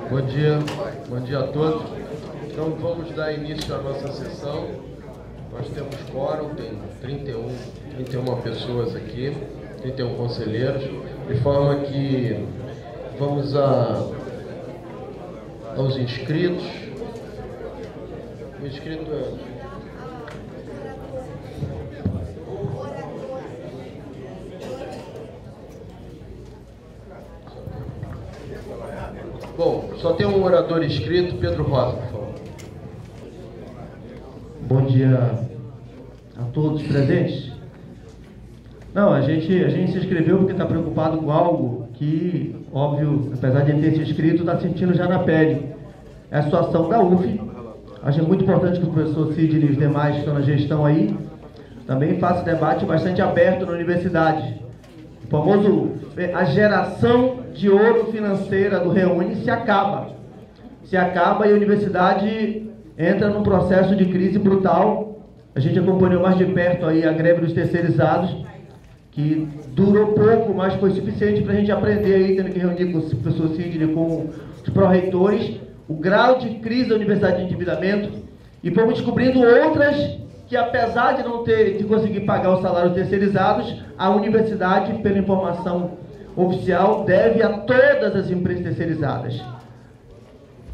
Bom dia a todos. Então vamos dar início à nossa sessão. Nós temos quórum, tem 31 pessoas aqui, 31 conselheiros, de forma que vamos aos inscritos. O inscrito é... Bom, só tem um orador inscrito, Pedro Rosa, por favor. Bom dia a todos presentes. Não, a gente se inscreveu porque está preocupado com algo que, óbvio, apesar de ter se inscrito, está sentindo já na pele. É a situação da UF. Acho muito importante que o professor Sidney e os demais que estão na gestão aí também façam debate bastante aberto na universidade. O famoso, a geração de ouro financeira do Reúne se acaba. Se acaba e a universidade entra num processo de crise brutal. A gente acompanhou mais de perto aí a greve dos terceirizados, que durou pouco, mas foi suficiente para a gente aprender aí, tendo que reunir com o professor Sidney, com os pró-reitores, o grau de crise da universidade de endividamento, e fomos descobrindo outras que, apesar de não ter de conseguir pagar os salários terceirizados, a universidade, pela informação oficial, deve a todas as empresas terceirizadas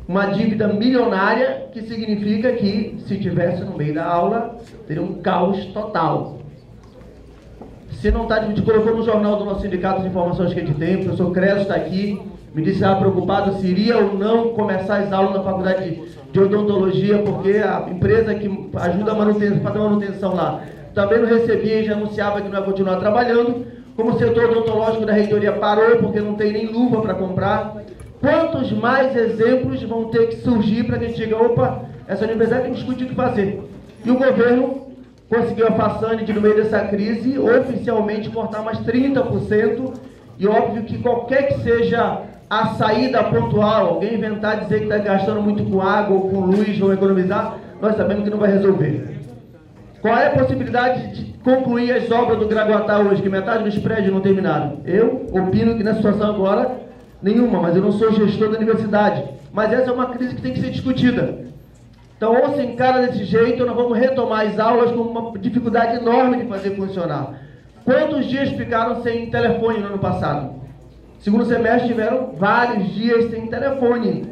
uma dívida milionária, que significa que, se tivesse no meio da aula, teria um caos total. Se não está, a gente colocou no jornal do nosso sindicato as informações que a gente tem. O professor Creso está aqui, me disse que estava preocupado se iria ou não começar as aulas na faculdade de odontologia, porque a empresa que ajuda a manutenção, fazer a manutenção lá, também não recebia e já anunciava que não ia continuar trabalhando. Como o setor odontológico da reitoria parou, porque não tem nem luva para comprar. Quantos mais exemplos vão ter que surgir para que a gente diga, opa, essa universidade tem que discutir o que fazer. E o governo conseguiu a façanha de, no meio dessa crise, oficialmente cortar mais 30%, e óbvio que qualquer que seja a saída pontual, alguém inventar dizer que está gastando muito com água, ou com luz, ou economizar, nós sabemos que não vai resolver. Qual é a possibilidade de concluir as obras do Gragoatá hoje, que metade dos prédios não terminaram? Eu opino que na situação agora, nenhuma, mas eu não sou gestor da universidade. Mas essa é uma crise que tem que ser discutida. Então, ou se encara desse jeito, ou nós vamos retomar as aulas com uma dificuldade enorme de fazer funcionar. Quantos dias ficaram sem telefone no ano passado? Segundo semestre tiveram vários dias sem telefone.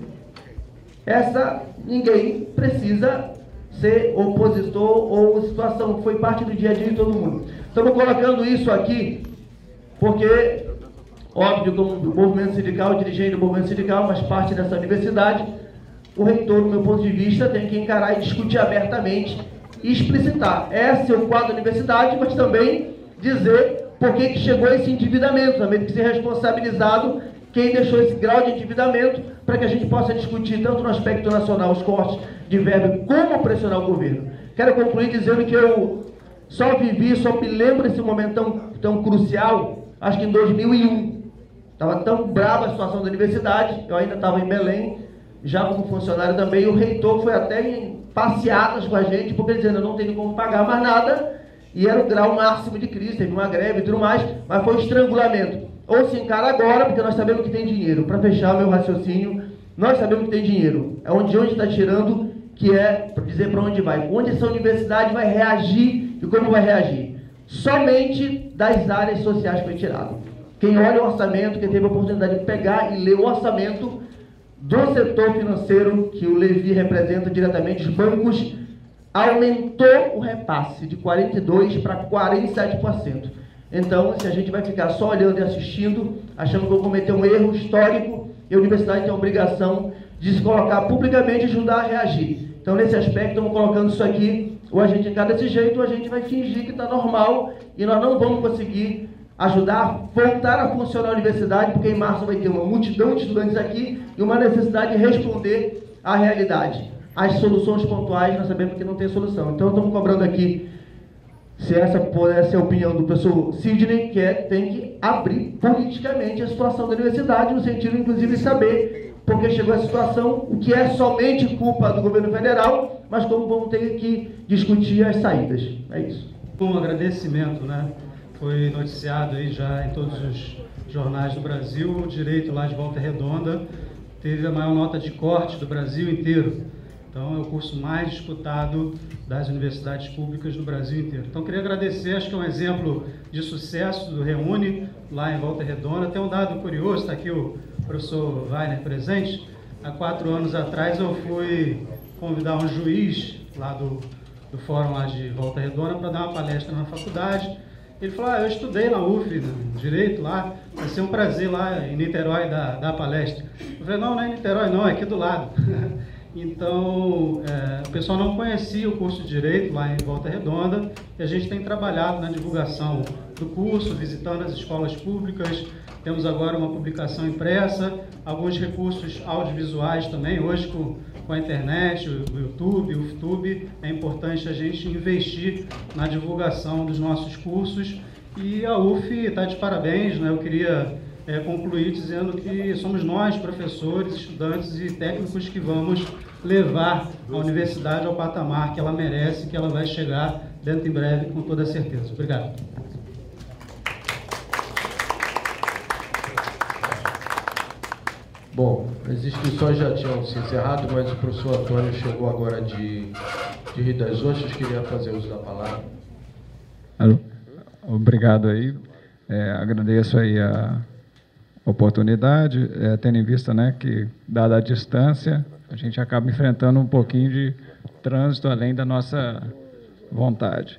Ninguém precisa ser opositor ou situação, foi parte do dia a dia de todo mundo. Estamos colocando isso aqui porque, óbvio, como movimento sindical, dirigente do movimento sindical, mas parte dessa universidade, o reitor, do meu ponto de vista, tem que encarar e discutir abertamente e explicitar. Esse é o quadro da universidade, mas também dizer por que chegou esse endividamento, também tem que ser responsabilizado quem deixou esse grau de endividamento, para que a gente possa discutir tanto no aspecto nacional os cortes de verba, como pressionar o governo. Quero concluir dizendo que eu só me lembro desse momento tão crucial, acho que em 2001. Estava tão brava a situação da universidade, eu ainda estava em Belém, já como funcionário também, e o reitor foi até em passeatas com a gente, porque dizendo, eu não tenho como pagar mais nada, e era o grau máximo de crise, teve uma greve e tudo mais, mas foi um estrangulamento. Ou se encara agora, porque nós sabemos que tem dinheiro. Para fechar o meu raciocínio, nós sabemos que tem dinheiro. É onde está tirando, que é para dizer para onde vai. Onde essa universidade vai reagir e como vai reagir. Somente das áreas sociais foi tirado. Quem olha o orçamento, quem teve a oportunidade de pegar e ler o orçamento do setor financeiro, que o Levi representa diretamente, os bancos, aumentou o repasse de 42% para 47%. Então, se a gente vai ficar só olhando e assistindo, achando que vou cometer um erro histórico, e a universidade tem a obrigação de se colocar publicamente e ajudar a reagir. Então, nesse aspecto, estamos colocando isso aqui, ou a gente encara desse jeito, ou a gente vai fingir que está normal, e nós não vamos conseguir ajudar a voltar a funcionar a universidade, porque em março vai ter uma multidão de estudantes aqui, e uma necessidade de responder à realidade. As soluções pontuais, nós sabemos que não tem solução. Então, estamos cobrando aqui, se essa é a opinião do professor Sidney, que tem que abrir politicamente a situação da universidade, no sentido, inclusive, de saber por que chegou a situação, o que é somente culpa do governo federal, mas como vamos ter que discutir as saídas. É isso. Um agradecimento, né? Foi noticiado aí já em todos os jornais do Brasil, o direito lá de Volta Redonda, teve a maior nota de corte do Brasil inteiro. Então, é o curso mais disputado das universidades públicas do Brasil inteiro. Então, queria agradecer, acho que é um exemplo de sucesso do Reúne, lá em Volta Redonda. Tem um dado curioso, está aqui o professor Weiner presente. Há 4 anos atrás, eu fui convidar um juiz lá do fórum lá de Volta Redonda para dar uma palestra na faculdade. Ele falou, eu estudei na UF, Direito lá, vai ser um prazer lá em Niterói dar palestra. Eu falei, não é em Niterói não, é aqui do lado. Então, o pessoal não conhecia o curso de Direito lá em Volta Redonda e a gente tem trabalhado na divulgação do curso, visitando as escolas públicas. Temos agora uma publicação impressa, alguns recursos audiovisuais também. Hoje, com a internet, o YouTube, o FTube, é importante a gente investir na divulgação dos nossos cursos. E a UF está de parabéns, né? Eu queria concluir dizendo que somos nós, professores, estudantes e técnicos, que vamos levar a universidade ao patamar que ela merece, que ela vai chegar dentro em breve, com toda certeza. Obrigado. Bom, as inscrições já tinham se encerrado, mas o professor Antônio chegou agora de Rio das Ostras, queria fazer uso da palavra. Obrigado aí. Agradeço aí a oportunidade, tendo em vista, né, que, dada a distância, a gente acaba enfrentando um pouquinho de trânsito além da nossa vontade.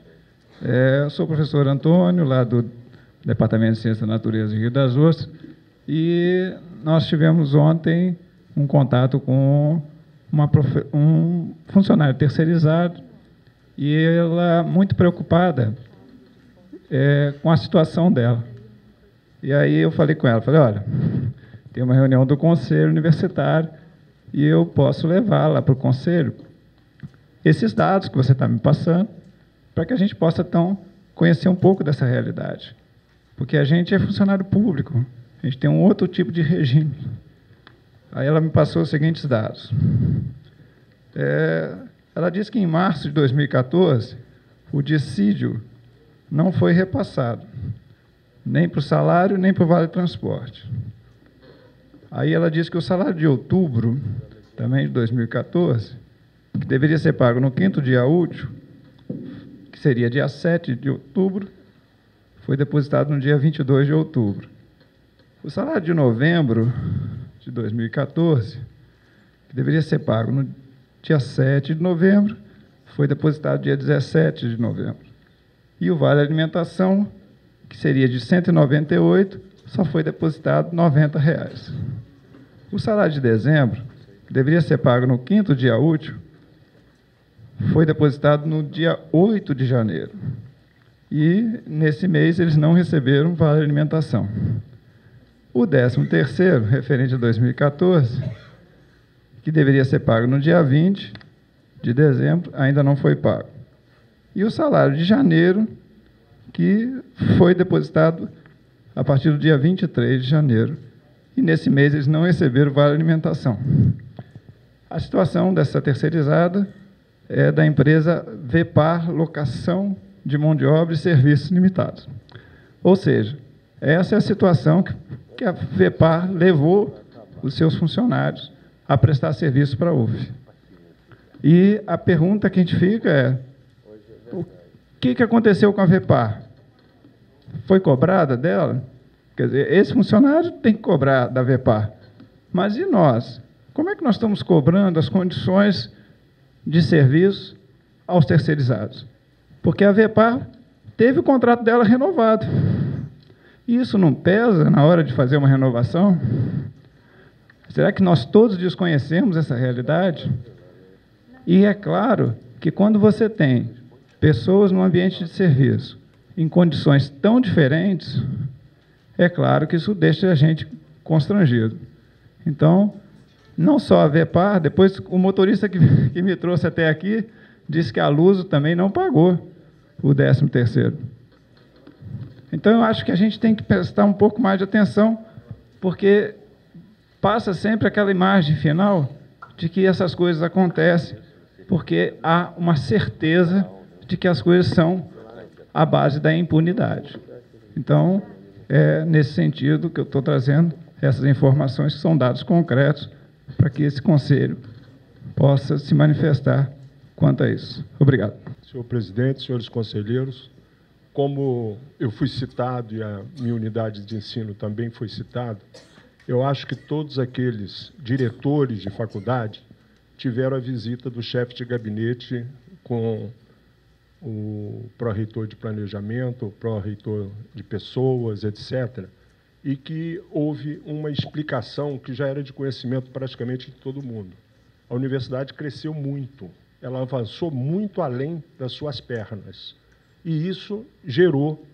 Eu sou o professor Antônio, lá do Departamento de Ciência da Natureza de Rio das Ostras, e nós tivemos ontem um contato com um funcionário terceirizado, e ela muito preocupada com a situação dela. E aí eu falei com ela, olha, tem uma reunião do conselho universitário e eu posso levar lá para o conselho esses dados que você está me passando, para que a gente possa, então, conhecer um pouco dessa realidade. Porque a gente é funcionário público, a gente tem um outro tipo de regime. Aí ela me passou os seguintes dados. Ela disse que em março de 2014, o dissídio não foi repassado, nem para o salário, nem para o vale transporte. Aí ela disse que o salário de outubro, também de 2014, que deveria ser pago no 5º dia útil, que seria dia 7 de outubro, foi depositado no dia 22 de outubro. O salário de novembro de 2014, que deveria ser pago no dia 7 de novembro, foi depositado dia 17 de novembro. E o vale alimentação, que seria de 198, só foi depositado R$ 90. O salário de dezembro, que deveria ser pago no 5º dia útil, foi depositado no dia 8 de janeiro. E, nesse mês, eles não receberam vale alimentação. O 13º, referente a 2014, que deveria ser pago no dia 20 de dezembro, ainda não foi pago. E o salário de janeiro, que foi depositado a partir do dia 23 de janeiro. E, nesse mês, eles não receberam vale alimentação. A situação dessa terceirizada é da empresa VEPAR Locação de Mão de Obra e Serviços Limitados. Ou seja, essa é a situação que a VEPAR levou os seus funcionários a prestar serviço para a UF. E a pergunta que a gente fica é: o que aconteceu com a VEPAR? Foi cobrada dela? Quer dizer, esse funcionário tem que cobrar da VEPAR. Mas e nós? Como é que nós estamos cobrando as condições de serviço aos terceirizados? Porque a VEPAR teve o contrato dela renovado. Isso não pesa na hora de fazer uma renovação? Será que nós todos desconhecemos essa realidade? E é claro que quando você tem pessoas no ambiente de serviço em condições tão diferentes, é claro que isso deixa a gente constrangido. Então, não só a VEPAR, depois o motorista que me trouxe até aqui disse que a Luso também não pagou o 13º. Então, eu acho que a gente tem que prestar um pouco mais de atenção, porque passa sempre aquela imagem final de que essas coisas acontecem, porque há uma certeza de que as coisas são à base da impunidade. Então, é nesse sentido que eu estou trazendo essas informações, que são dados concretos para que esse conselho possa se manifestar quanto a isso. Obrigado. Senhor presidente, senhores conselheiros, como eu fui citado e a minha unidade de ensino também foi citada, eu acho que todos aqueles diretores de faculdade tiveram a visita do chefe de gabinete com o pró-reitor de planejamento, o pró-reitor de pessoas, etc., e que houve uma explicação que já era de conhecimento praticamente de todo mundo. A universidade cresceu muito, ela avançou muito além das suas pernas, e isso gerou,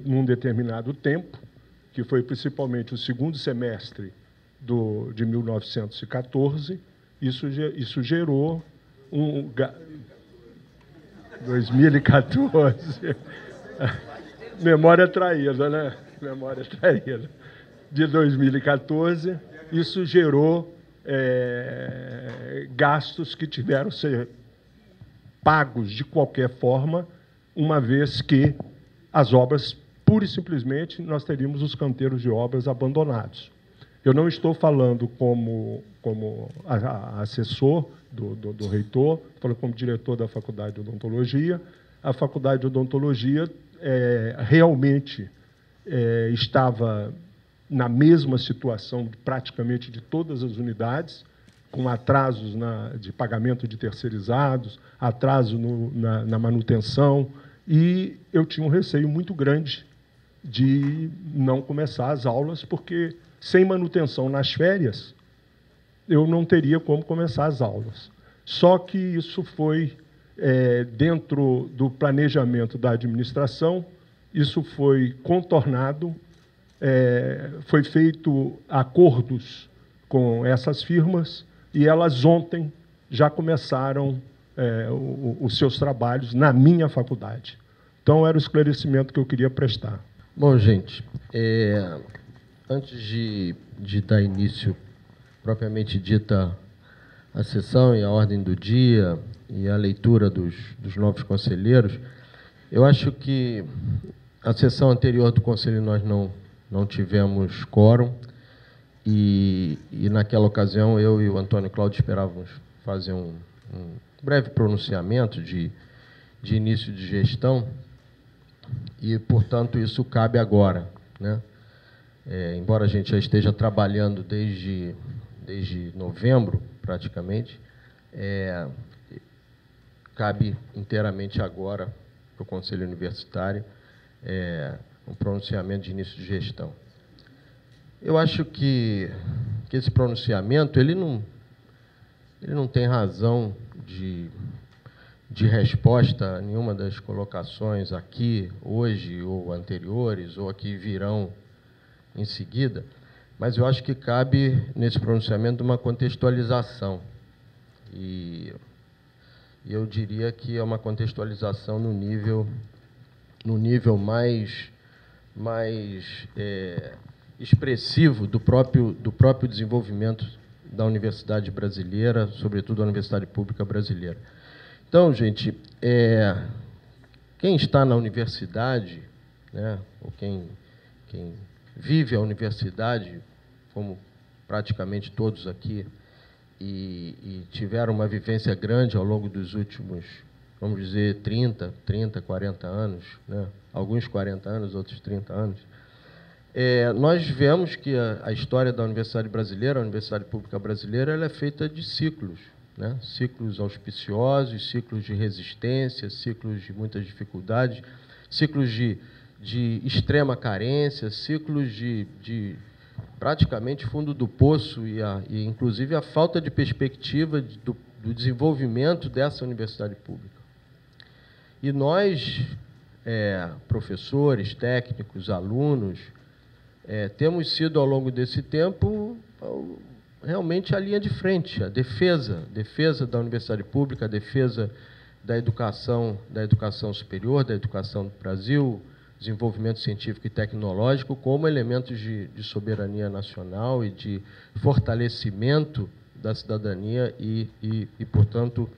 num determinado tempo, que foi principalmente o segundo semestre de 1914, isso gerou 2014, memória traída, né? Memória traída. De 2014, isso gerou gastos que tiveram que ser pagos de qualquer forma, uma vez que as obras, pura e simplesmente, nós teríamos os canteiros de obras abandonados. Eu não estou falando como assessor do reitor, estou falando como diretor da Faculdade de Odontologia. A Faculdade de Odontologia realmente estava na mesma situação praticamente de todas as unidades, com atrasos de pagamento de terceirizados, atraso na manutenção, e eu tinha um receio muito grande de não começar as aulas, porque, sem manutenção nas férias, eu não teria como começar as aulas. Só que isso foi, dentro do planejamento da administração, isso foi contornado, foi feito acordos com essas firmas, e elas ontem já começaram os seus trabalhos na minha faculdade. Então, era o esclarecimento que eu queria prestar. Bom, gente, antes de dar início, propriamente dita, a sessão e a ordem do dia e a leitura dos novos conselheiros, eu acho que a sessão anterior do Conselho nós não tivemos quórum, e naquela ocasião eu e o Antônio Cláudio esperávamos fazer um breve pronunciamento de início de gestão, e, portanto, isso cabe agora, né? Embora a gente já esteja trabalhando desde novembro, praticamente, cabe inteiramente agora para o Conselho Universitário um pronunciamento de início de gestão. Eu acho que esse pronunciamento ele não tem razão de resposta a nenhuma das colocações aqui, hoje, ou anteriores, ou aqui virão em seguida, mas eu acho que cabe, nesse pronunciamento, uma contextualização. E eu diria que é uma contextualização no nível mais expressivo do próprio desenvolvimento da universidade brasileira, sobretudo a universidade pública brasileira. Então, gente, quem está na universidade, né, ou quem vive a universidade, como praticamente todos aqui, e tiveram uma vivência grande ao longo dos últimos, vamos dizer, 30, 40 anos, né, alguns 40 anos, outros 30 anos, nós vemos que a história da universidade brasileira, a universidade pública brasileira, ela é feita de ciclos, né? Ciclos auspiciosos, ciclos de resistência, ciclos de muitas dificuldades, ciclos de extrema carência, ciclos de praticamente fundo do poço e inclusive a falta de perspectiva do desenvolvimento dessa universidade pública. E nós, professores, técnicos, alunos, temos sido, ao longo desse tempo, realmente a linha de frente, a defesa da universidade pública, a defesa da educação superior, da educação do Brasil, desenvolvimento científico e tecnológico como elementos de soberania nacional e de fortalecimento da cidadania e, portanto,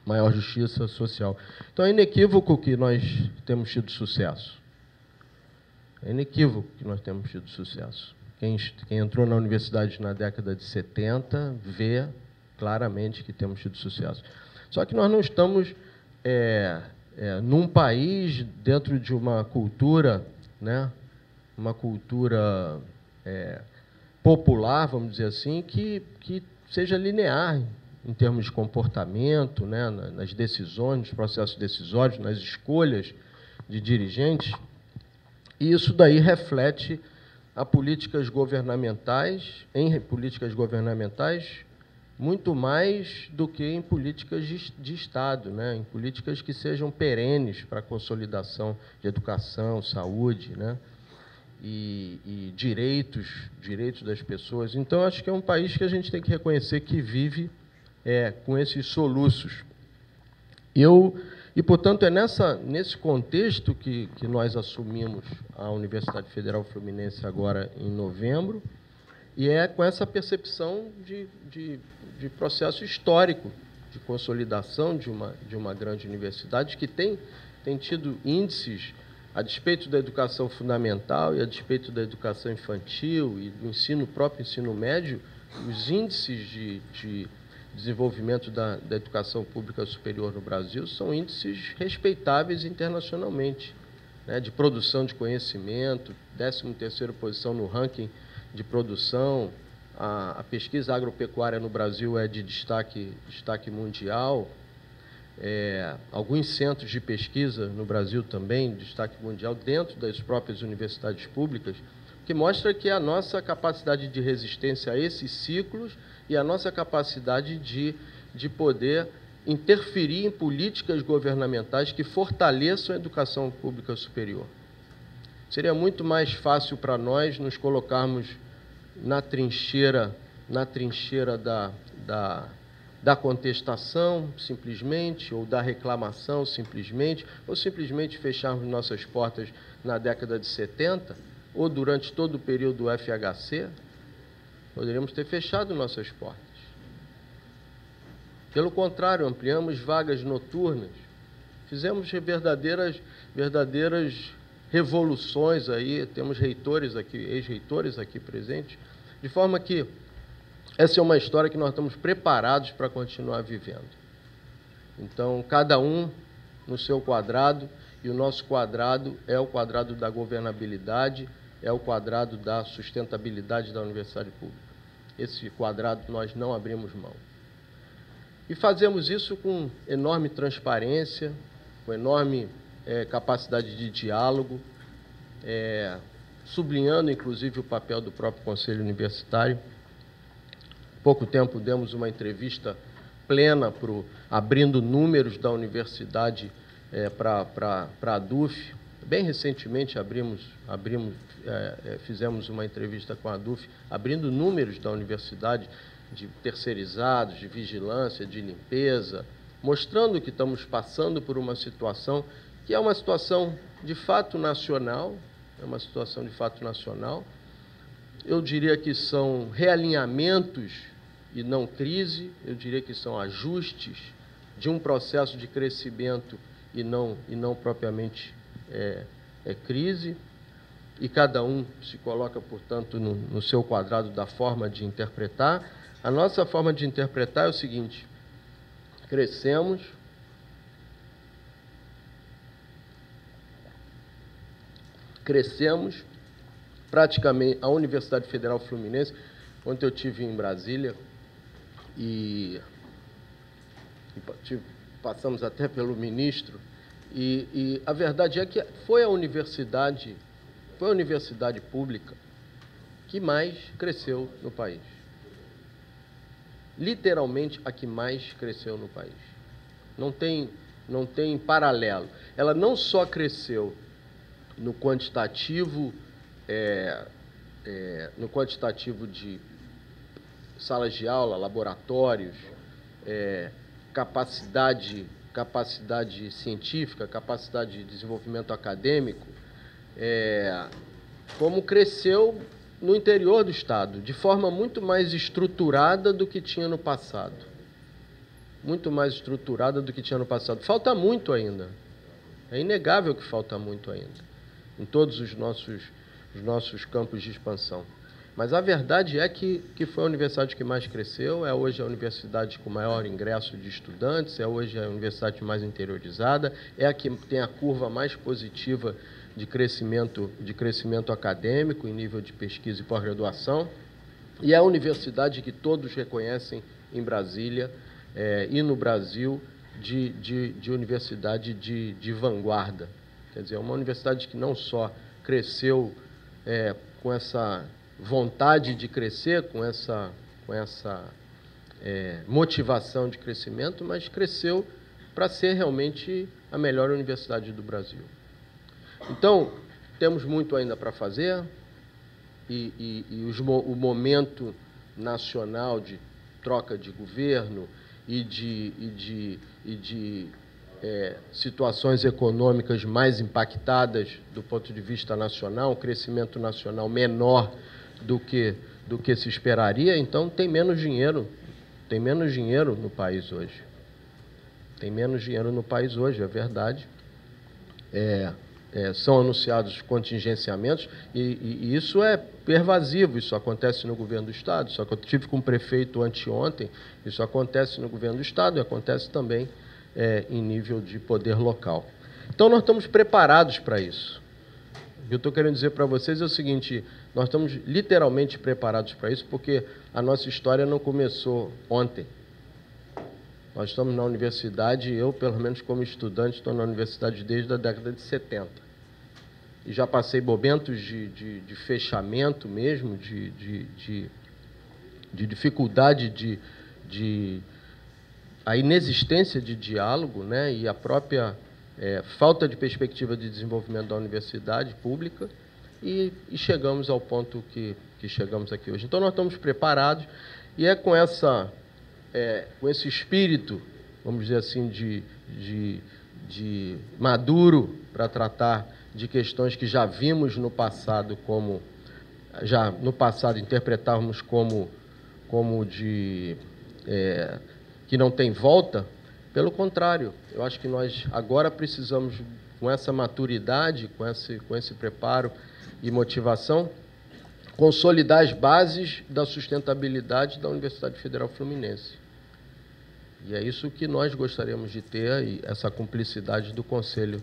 maior justiça social. Então, é inequívoco que nós temos tido sucesso. É inequívoco que nós temos tido sucesso. quem entrou na universidade na década de 70 vê claramente que temos tido sucesso. Só que nós não estamos num país dentro de uma cultura, né, uma cultura popular, vamos dizer assim, que seja linear em termos de comportamento, né, nas decisões, nos processos decisórios, nas escolhas de dirigentes. E isso daí reflete a políticas governamentais, muito mais do que em políticas de Estado, né? Em políticas que sejam perenes para a consolidação de educação, saúde, né? E direitos das pessoas. Então, acho que é um país que a gente tem que reconhecer que vive com esses soluços. E, portanto, é nesse contexto que nós assumimos a Universidade Federal Fluminense agora em novembro, e é com essa percepção de processo histórico de consolidação de uma grande universidade que tem tido índices, a despeito da educação fundamental e a despeito da educação infantil e do próprio ensino médio, os índices de desenvolvimento da educação pública superior no Brasil são índices respeitáveis internacionalmente, né, de produção de conhecimento, 13ª posição no ranking de produção, a pesquisa agropecuária no Brasil é de destaque mundial, alguns centros de pesquisa no Brasil também, destaque mundial, dentro das próprias universidades públicas, que mostra que a nossa capacidade de resistência a esses ciclos e a nossa capacidade de poder interferir em políticas governamentais que fortaleçam a educação pública superior. Seria muito mais fácil para nós nos colocarmos na trincheira da contestação, simplesmente, ou da reclamação, simplesmente, ou simplesmente fecharmos nossas portas na década de 70, ou durante todo o período do FHC, poderíamos ter fechado nossas portas. Pelo contrário, ampliamos vagas noturnas, fizemos verdadeiras revoluções aí, temos reitores aqui, ex-reitores aqui presentes, de forma que essa é uma história que nós estamos preparados para continuar vivendo. Então, cada um no seu quadrado, e o nosso quadrado é o quadrado da governabilidade, é o quadrado da sustentabilidade da universidade pública. Esse quadrado nós não abrimos mão. E fazemos isso com enorme transparência, com enorme capacidade de diálogo, sublinhando, inclusive, o papel do próprio Conselho Universitário. Há pouco tempo demos uma entrevista plena abrindo números da universidade para a DUF. Bem recentemente fizemos uma entrevista com a DUF, abrindo números da universidade de terceirizados, de vigilância, de limpeza, mostrando que estamos passando por uma situação que é uma situação de fato nacional, Eu diria que são realinhamentos e não crise, eu diria que são ajustes de um processo de crescimento e não propriamente crise, e cada um se coloca, portanto, no seu quadrado da forma de interpretar. A nossa forma de interpretar é o seguinte: crescemos, praticamente. A Universidade Federal Fluminense, ontem eu estive em Brasília e passamos até pelo ministro, e a verdade é que foi a universidade pública que mais cresceu no país. Literalmente a que mais cresceu no país. Não tem paralelo. Ela não só cresceu no quantitativo de salas de aula, laboratórios, capacidade científica, capacidade de desenvolvimento acadêmico, como cresceu no interior do Estado, de forma muito mais estruturada do que tinha no passado. Falta muito ainda. É inegável que falta muito ainda, em todos os nossos campos de expansão. Mas a verdade é que foi a universidade que mais cresceu, é hoje a universidade com maior ingresso de estudantes, é hoje a universidade mais interiorizada, é a que tem a curva mais positiva de crescimento acadêmico em nível de pesquisa e pós-graduação, e é a universidade que todos reconhecem em Brasília e no Brasil de universidade de vanguarda. Quer dizer, é uma universidade que não só cresceu com essa vontade de crescer, com essa motivação de crescimento, mas cresceu para ser realmente a melhor universidade do Brasil. Então, temos muito ainda para fazer e o momento nacional de troca de governo e de situações econômicas mais impactadas do ponto de vista nacional, um crescimento nacional menor do que se esperaria, então tem menos dinheiro no país hoje. Tem menos dinheiro no país hoje, é verdade. São anunciados contingenciamentos e isso é pervasivo, isso acontece no governo do Estado, isso tive com o prefeito anteontem, isso acontece no governo do Estado e acontece também em nível de poder local. Então, nós estamos preparados para isso. O que eu estou querendo dizer para vocês é o seguinte, nós estamos literalmente preparados para isso, porque a nossa história não começou ontem. Nós estamos na universidade, eu, pelo menos como estudante, estou na universidade desde a década de 70. E já passei momentos de fechamento mesmo, de dificuldade a inexistência de diálogo, né, e a própria falta de perspectiva de desenvolvimento da universidade pública, e chegamos ao ponto que chegamos aqui hoje. Então, nós estamos preparados, e é com esse espírito, vamos dizer assim, de maduro para tratar de questões que já vimos no passado, interpretávamos como que não tem volta. Pelo contrário, eu acho que nós agora precisamos, com essa maturidade, com esse preparo e motivação, consolidar as bases da sustentabilidade da Universidade Federal Fluminense. E é isso que nós gostaríamos de ter, e essa cumplicidade do Conselho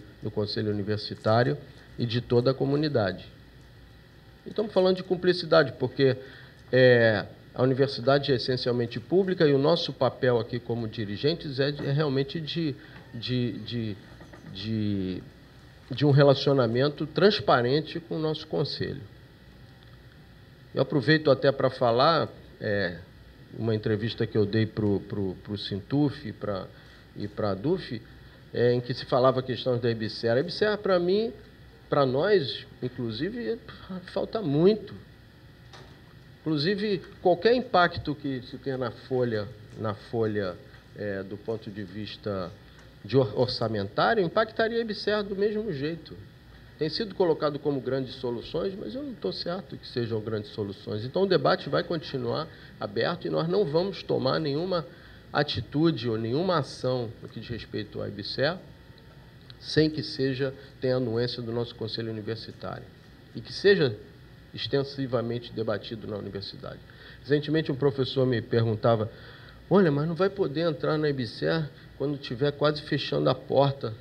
Universitário e de toda a comunidade. E estamos falando de cumplicidade, porque a universidade é essencialmente pública e o nosso papel aqui como dirigentes é realmente de um relacionamento transparente com o nosso conselho. Eu aproveito até para falar, uma entrevista que eu dei para o Sintuf e para a DUF, em que se falava a questão da EBSER. A EBSER, para mim, para nós, inclusive, falta muito. Inclusive, qualquer impacto que se tenha na folha do ponto de vista orçamentário, impactaria a EBSER do mesmo jeito. Tem sido colocado como grandes soluções, mas eu não estou certo que sejam grandes soluções. Então, o debate vai continuar aberto e nós não vamos tomar nenhuma atitude ou nenhuma ação no que diz respeito à EBSER sem que tenha anuência do nosso Conselho Universitário e que seja extensivamente debatido na universidade. Recentemente, um professor me perguntava, olha, mas não vai poder entrar na EBSER quando estiver quase fechando a porta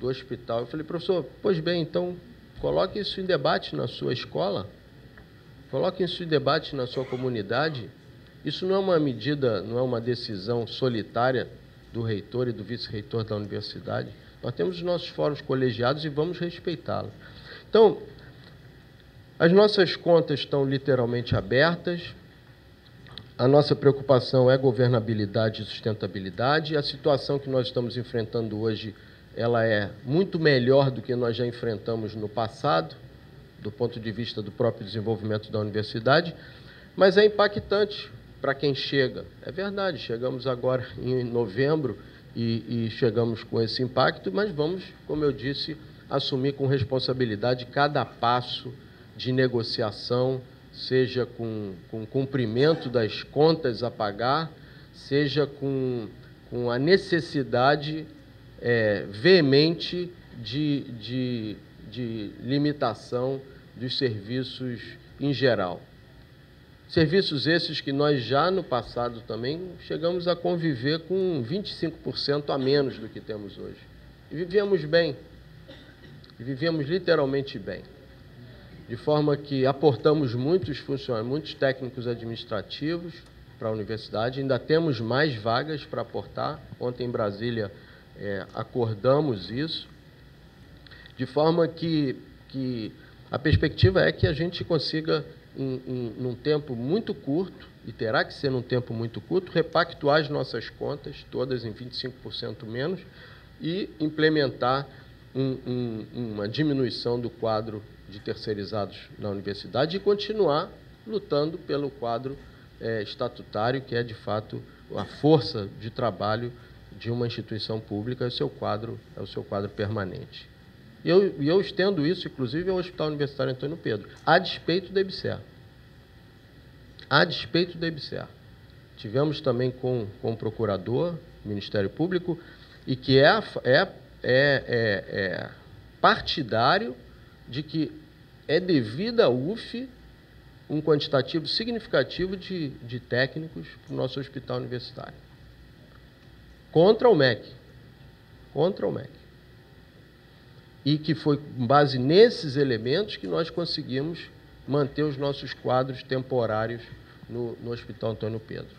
do hospital. Eu falei, professor, pois bem, então coloque isso em debate na sua escola, coloque isso em debate na sua comunidade. Isso não é uma medida, não é uma decisão solitária do reitor e do vice-reitor da universidade. Nós temos os nossos fóruns colegiados e vamos respeitá-los. Então, as nossas contas estão literalmente abertas, a nossa preocupação é governabilidade e sustentabilidade. A situação que nós estamos enfrentando hoje, ela é muito melhor do que nós já enfrentamos no passado, do ponto de vista do próprio desenvolvimento da universidade, mas é impactante para quem chega. É verdade, chegamos agora em novembro e chegamos com esse impacto, mas vamos, como eu disse, assumir com responsabilidade cada passo de negociação, seja com cumprimento das contas a pagar, seja com a necessidade veemente de limitação dos serviços em geral. Serviços esses que nós já no passado também chegamos a conviver com 25% a menos do que temos hoje. E vivíamos bem, e vivíamos literalmente bem. De forma que aportamos muitos funcionários, muitos técnicos administrativos para a universidade, ainda temos mais vagas para aportar. Ontem em Brasília acordamos isso, de forma que a perspectiva é que a gente consiga, num tempo muito curto, e terá que ser num tempo muito curto, repactuar as nossas contas, todas em 25% menos, e implementar uma diminuição do quadro de terceirizados na universidade e continuar lutando pelo quadro estatutário, que é, de fato, a força de trabalho de uma instituição pública, é o seu quadro permanente. E eu estendo isso, inclusive, ao Hospital Universitário Antônio Pedro, a despeito da EBSER. A despeito da EBSER. Tivemos também com o procurador, Ministério Público, e que é partidário de que é devido à UF um quantitativo significativo de técnicos para o nosso hospital universitário. Contra o MEC. Contra o MEC. E que foi com base nesses elementos que nós conseguimos manter os nossos quadros temporários no Hospital Antônio Pedro,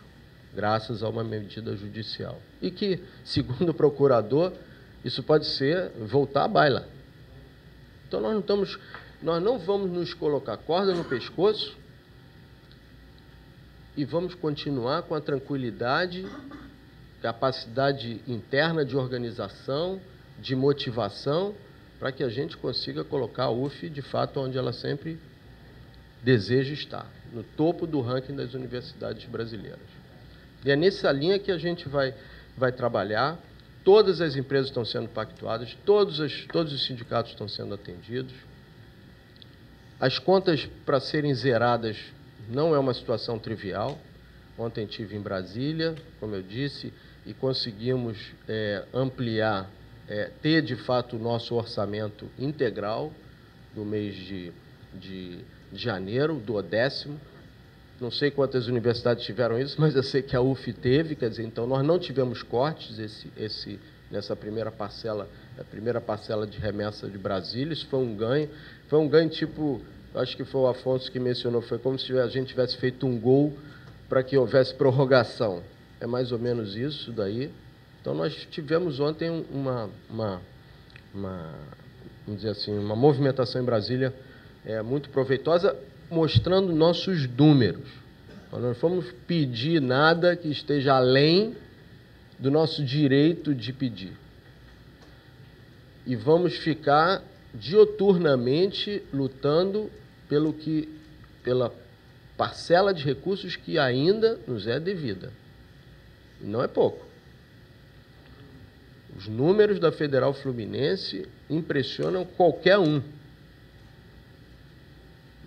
graças a uma medida judicial. E que, segundo o procurador, isso pode ser voltar à baila. Então nós não vamos nos colocar corda no pescoço e vamos continuar com a tranquilidade, capacidade interna de organização, de motivação, para que a gente consiga colocar a UF, de fato, onde ela sempre deseja estar, no topo do ranking das universidades brasileiras. E é nessa linha que a gente vai trabalhar. Todas as empresas estão sendo pactuadas, todos os sindicatos estão sendo atendidos. As contas para serem zeradas não é uma situação trivial. Ontem estive em Brasília, como eu disse, e conseguimos ampliar, ter de fato o nosso orçamento integral do mês de janeiro, do 10º. Não sei quantas universidades tiveram isso, mas eu sei que a UF teve, quer dizer, então nós não tivemos cortes nessa primeira parcela, a primeira parcela de remessa de Brasília. Isso foi um ganho tipo, acho que foi o Afonso que mencionou, foi como se a gente tivesse feito um gol para que houvesse prorrogação. É mais ou menos isso daí. Então nós tivemos ontem vamos dizer assim, uma movimentação em Brasília muito proveitosa, mostrando nossos números. Nós não fomos pedir nada que esteja além do nosso direito de pedir. E vamos ficar dioturnamente lutando pela parcela de recursos que ainda nos é devida. E não é pouco. Os números da Federal Fluminense impressionam qualquer um.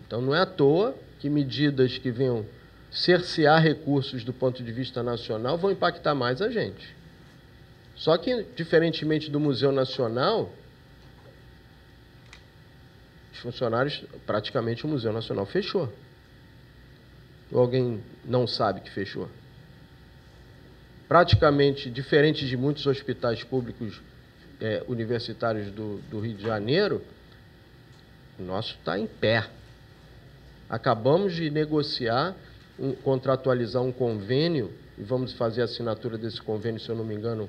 Então, não é à toa que medidas que venham cercear recursos do ponto de vista nacional vão impactar mais a gente. Só que, diferentemente do Museu Nacional, os funcionários, praticamente o Museu Nacional fechou. Ou alguém não sabe que fechou? Praticamente, diferente de muitos hospitais públicos universitários do Rio de Janeiro, o nosso está em pé. Acabamos de negociar, contratualizar um convênio, e vamos fazer a assinatura desse convênio, se eu não me engano,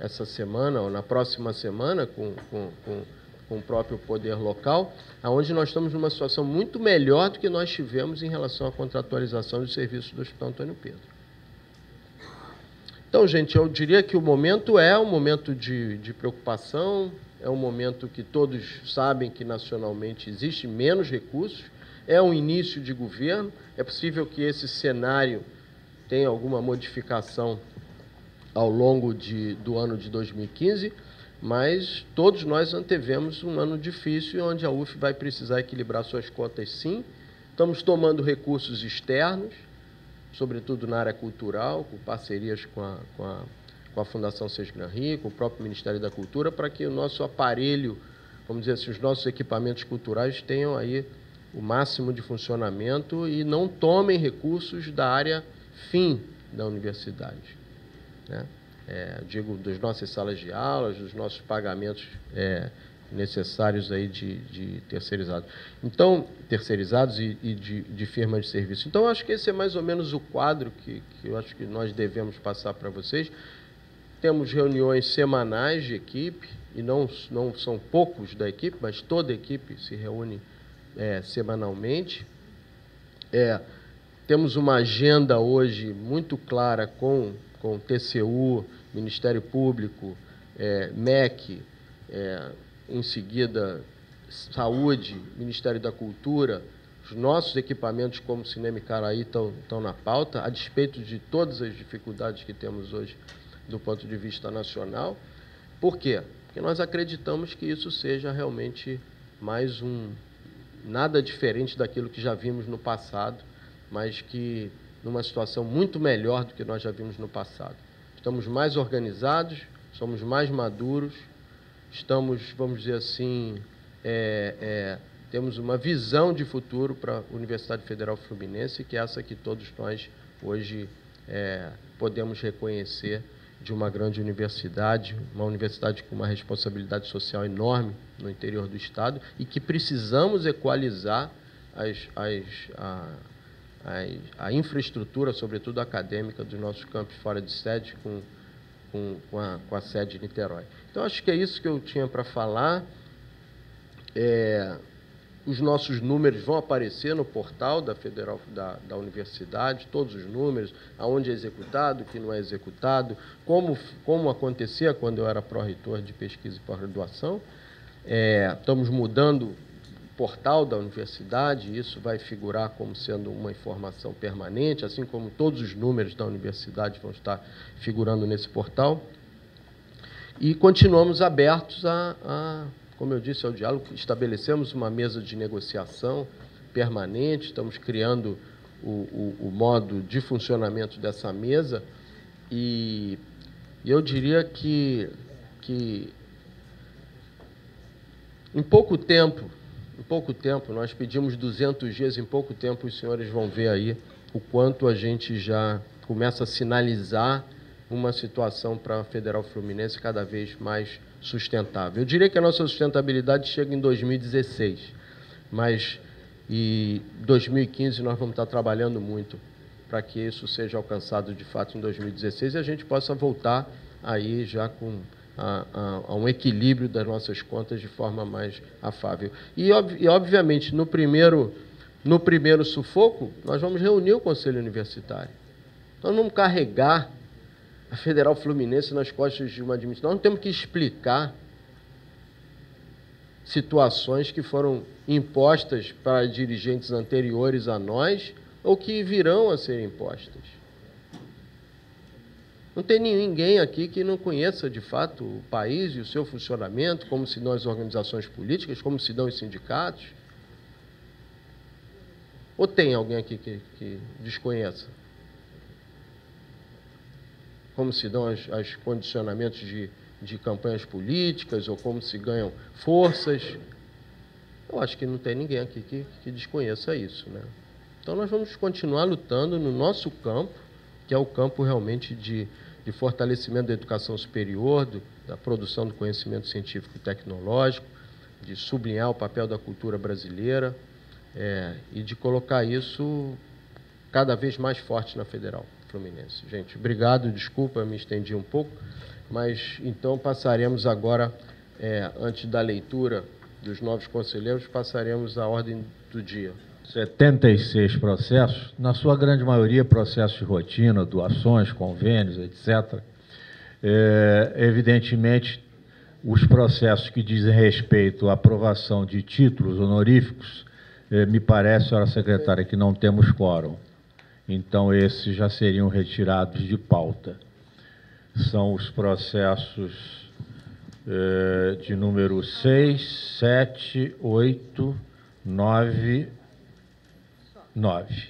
essa semana ou na próxima semana, com o próprio poder local, onde nós estamos numa situação muito melhor do que nós tivemos em relação à contratualização dos serviços do Hospital Antônio Pedro. Então, gente, eu diria que o momento é um momento de preocupação, é um momento que todos sabem que nacionalmente existe menos recursos, é um início de governo, é possível que esse cenário tenha alguma modificação ao longo do ano de 2015, mas todos nós antevemos um ano difícil, onde a UF vai precisar equilibrar suas contas, sim. Estamos tomando recursos externos, sobretudo na área cultural, com parcerias com a Fundação Sesgran-Rio, com o próprio Ministério da Cultura, para que o nosso aparelho, vamos dizer assim, os nossos equipamentos culturais tenham aí o máximo de funcionamento e não tomem recursos da área fim da universidade, né? Digo, das nossas salas de aulas, dos nossos pagamentos necessários aí de terceirizados. Então, terceirizados e de firma de serviço. Então, acho que esse é mais ou menos o quadro que eu acho que nós devemos passar para vocês. Temos reuniões semanais de equipe, e não são poucos da equipe, mas toda a equipe se reúne semanalmente. Temos uma agenda hoje muito clara com TCU, Ministério Público, MEC, em seguida Saúde, Ministério da Cultura. Os nossos equipamentos como Cinema Icaraí estão na pauta, a despeito de todas as dificuldades que temos hoje do ponto de vista nacional. Por quê? Porque nós acreditamos que isso seja realmente mais nada diferente daquilo que já vimos no passado, mas que numa situação muito melhor do que nós já vimos no passado. Estamos mais organizados, somos mais maduros, estamos, vamos dizer assim, temos uma visão de futuro para a Universidade Federal Fluminense, que é essa que todos nós hoje podemos reconhecer de uma grande universidade, uma universidade com uma responsabilidade social enorme no interior do Estado e que precisamos equalizar a infraestrutura, sobretudo acadêmica, dos nossos campos fora de sede com a sede de Niterói. Então, acho que é isso que eu tinha para falar. Os nossos números vão aparecer no portal da Federal, da universidade, todos os números, aonde é executado, o que não é executado, como acontecia quando eu era pró-reitor de pesquisa e pós-graduação. Estamos mudando o portal da universidade, isso vai figurar como sendo uma informação permanente, assim como todos os números da universidade vão estar figurando nesse portal. E continuamos abertos como eu disse, ao diálogo. Estabelecemos uma mesa de negociação permanente, estamos criando o modo de funcionamento dessa mesa e eu diria que em pouco tempo, nós pedimos 200 dias, em pouco tempo os senhores vão ver aí o quanto a gente já começa a sinalizar uma situação para a Federal Fluminense cada vez mais sustentável. Eu diria que a nossa sustentabilidade chega em 2016, mas em 2015 nós vamos estar trabalhando muito para que isso seja alcançado de fato em 2016 e a gente possa voltar aí já a um equilíbrio das nossas contas de forma mais afável. E obviamente, no primeiro sufoco, nós vamos reunir o Conselho Universitário. Nós vamos carregar a Federal Fluminense nas costas de uma administração. Nós não temos que explicar situações que foram impostas para dirigentes anteriores a nós ou que virão a ser impostas. Não tem ninguém aqui que não conheça, de fato, o país e o seu funcionamento, como se dão as organizações políticas, como se dão os sindicatos. Ou tem alguém aqui que desconheça? Como se dão os condicionamentos de campanhas políticas, ou como se ganham forças. Eu acho que não tem ninguém aqui que desconheça isso, né? Então, nós vamos continuar lutando no nosso campo, que é o campo realmente de fortalecimento da educação superior, da produção do conhecimento científico e tecnológico, de sublinhar o papel da cultura brasileira e de colocar isso cada vez mais forte na Federal Fluminense. Gente, obrigado, desculpa, eu me estendi um pouco, mas então passaremos agora, antes da leitura dos novos conselheiros, passaremos à ordem do dia. 76 processos, na sua grande maioria processos de rotina, doações, convênios, etc. Evidentemente, os processos que dizem respeito à aprovação de títulos honoríficos, me parece, senhora secretária, que não temos quórum. Então, esses já seriam retirados de pauta. São os processos de número 6, 7, 8, 9... 9.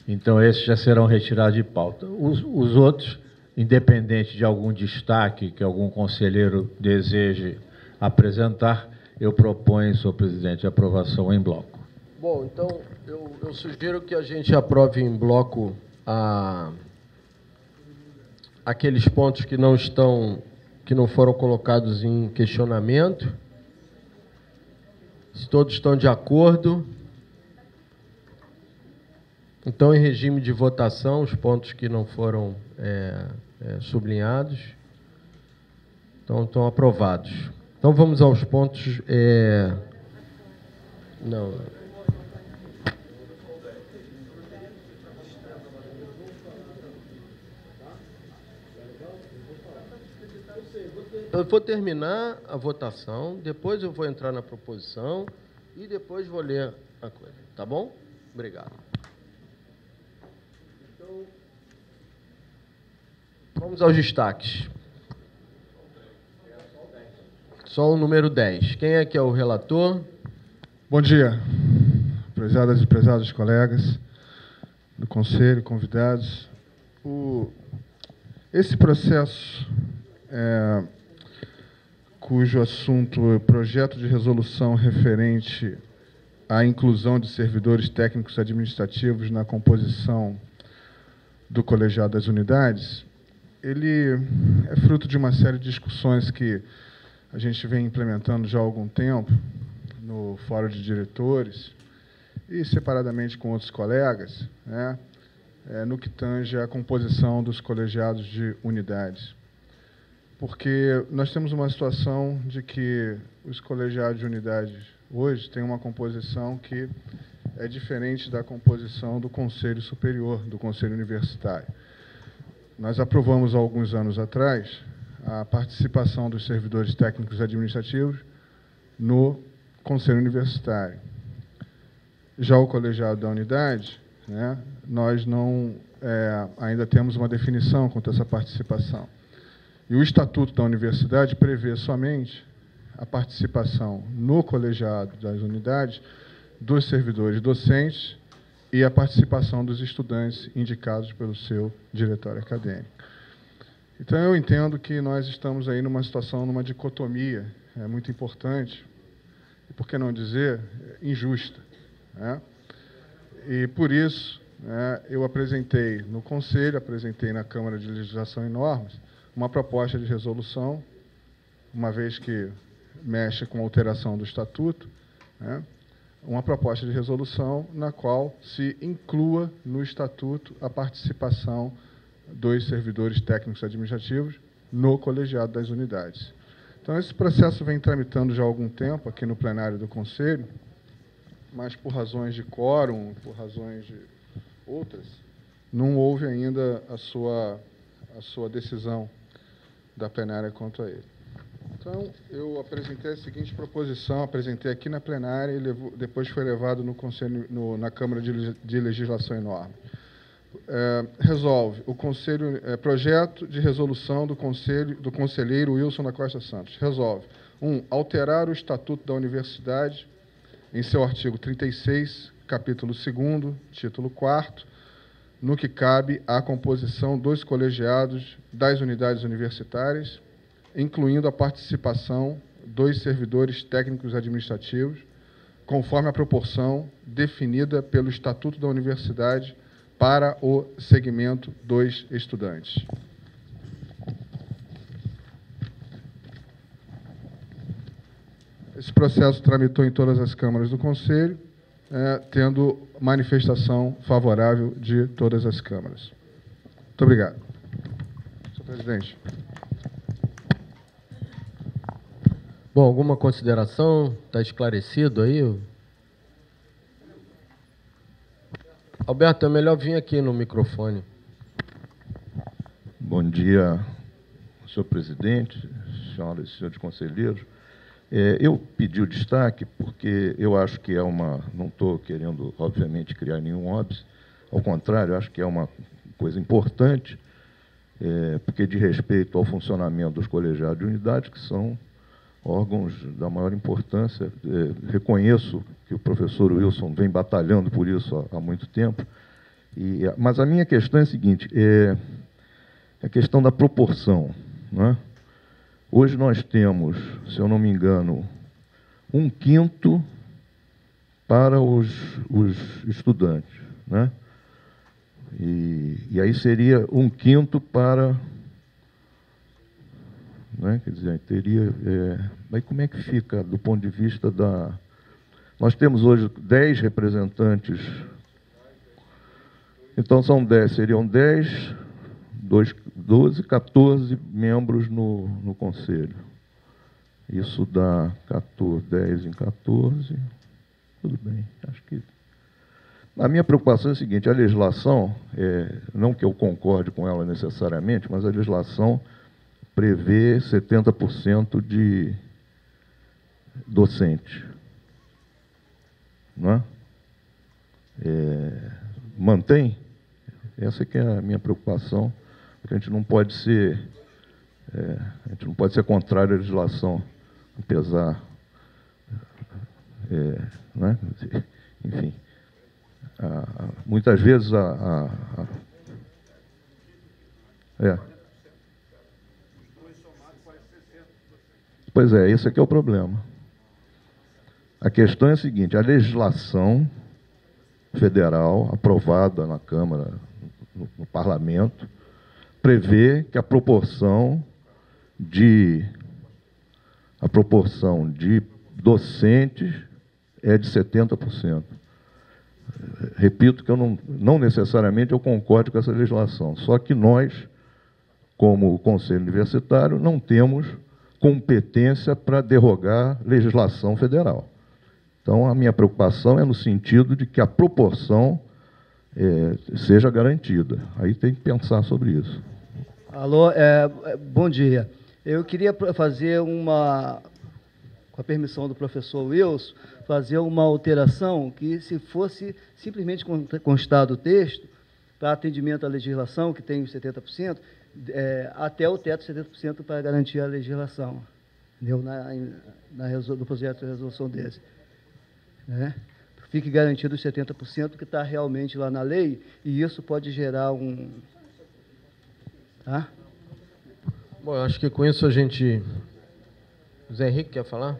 Então, esses já serão retirados de pauta. Os outros, independente de algum destaque que algum conselheiro deseje apresentar, eu proponho, senhor presidente, a aprovação em bloco. Bom, então eu sugiro que a gente aprove em bloco aqueles pontos que não foram colocados em questionamento. Se todos estão de acordo, então, em regime de votação, os pontos que não foram sublinhados, então, estão aprovados. Então, vamos aos pontos... Não. Eu vou terminar a votação, depois eu vou entrar na proposição e depois vou ler a coisa. Tá bom? Obrigado. Então, vamos aos destaques. Só o número 10. Quem é que é o relator? Bom dia, prezadas e prezados colegas do Conselho, convidados. Esse processo, cujo assunto é projeto de resolução referente à inclusão de servidores técnicos administrativos na composição do colegiado das unidades, ele é fruto de uma série de discussões que a gente vem implementando já há algum tempo no Fórum de Diretores e separadamente com outros colegas, né, no que tange à composição dos colegiados de unidades. Porque nós temos uma situação de que os colegiados de unidades hoje têm uma composição que é diferente da composição do Conselho Superior, do Conselho Universitário. Nós aprovamos há alguns anos atrás a participação dos servidores técnicos administrativos no Conselho Universitário. Já o colegiado da unidade, né, nós não ainda temos uma definição quanto a essa participação. E o Estatuto da Universidade prevê somente a participação no colegiado das unidades dos servidores docentes e a participação dos estudantes indicados pelo seu diretório acadêmico. Então, eu entendo que nós estamos aí numa situação, numa dicotomia muito importante, e por que não dizer, injusta, né? E, por isso, eu apresentei no Conselho, apresentei na Câmara de Legislação e Normas, uma proposta de resolução, uma vez que mexe com a alteração do Estatuto, né? Uma proposta de resolução na qual se inclua no Estatuto a participação dos servidores técnicos administrativos no colegiado das unidades. Então, esse processo vem tramitando já há algum tempo aqui no plenário do Conselho, mas por razões de quórum, por razões de outras, não houve ainda a sua decisão da plenária quanto a ele. Então, eu apresentei a seguinte proposição, apresentei aqui na plenária e depois foi levado no Conselho, na Câmara de Legislação e Normas. Resolve o Conselho, projeto de resolução do conselheiro Wilson da Costa Santos. Resolve: 1. Alterar o Estatuto da Universidade em seu artigo 36, capítulo 2º, título 4º, no que cabe à composição dos colegiados das unidades universitárias, incluindo a participação dos servidores técnicos administrativos, conforme a proporção definida pelo Estatuto da Universidade para o segmento dos estudantes. Esse processo tramitou em todas as câmaras do Conselho, tendo manifestação favorável de todas as câmaras. Muito obrigado. Senhor presidente. Bom, alguma consideração? Está esclarecido aí? Alberto, é melhor vir aqui no microfone. Bom dia, senhor presidente, senhoras e senhores conselheiros. Eu pedi o destaque porque eu acho que é não estou querendo, obviamente, criar nenhum óbice, ao contrário, acho que é uma coisa importante, porque diz respeito ao funcionamento dos colegiados de unidade, que são órgãos da maior importância. Reconheço que o professor Wilson vem batalhando por isso há muito tempo, mas a minha questão é a seguinte, a questão da proporção, não é? Hoje nós temos, se eu não me engano, 1/5 para os estudantes, né? E aí seria 1/5 para... Né? Quer dizer, teria... Mas como é que fica do ponto de vista da... Nós temos hoje 10 representantes. Então, são 10, seriam 10, 12, 14 membros no Conselho. Isso dá 14, 10 em 14. Tudo bem, acho que... A minha preocupação é a seguinte: a legislação, não que eu concorde com ela necessariamente, mas a legislação prevê 70% de docente. Não é? Mantém? Essa que é a minha preocupação, porque a gente não pode ser contrário à legislação, apesar, né? Enfim, muitas vezes Pois é, esse aqui é o problema. A questão é a seguinte: a legislação federal, aprovada na Câmara, no Parlamento, prevê que a proporção de docentes é de 70%. Repito que eu não necessariamente eu concordo com essa legislação, só que nós, como Conselho Universitário, não temos competência para derrogar legislação federal. Então, a minha preocupação é no sentido de que a proporção seja garantida. Aí tem que pensar sobre isso. Alô, bom dia. Eu queria fazer com a permissão do professor Wilson, fazer uma alteração que, se fosse simplesmente constado o texto, para atendimento à legislação, que tem os 70%, até o teto 70% para garantir a legislação, entendeu? No projeto de resolução desse. Né? Fique garantido os 70% que está realmente lá na lei, e isso pode gerar um... Tá? Bom, eu acho que com isso a gente... Zé Henrique quer falar?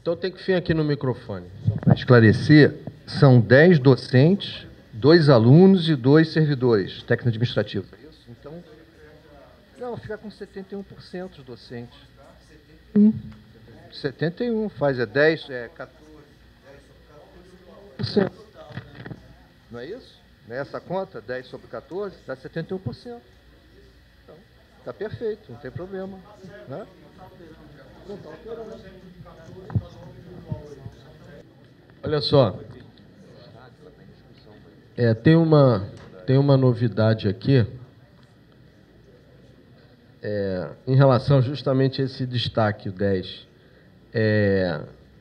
Então tem que vir aqui no microfone. Para esclarecer, são 10 docentes, 2 alunos e 2 servidores técnico-administrativos. Isso? Então, não, fica com 71% os docentes. 71, faz 10, 14%. Não é isso? Nessa conta, 10 sobre 14, dá 71%. Então, está perfeito, não tem problema. Né? Não está alterando. Olha só, tem uma novidade aqui, em relação justamente a esse destaque, o 10.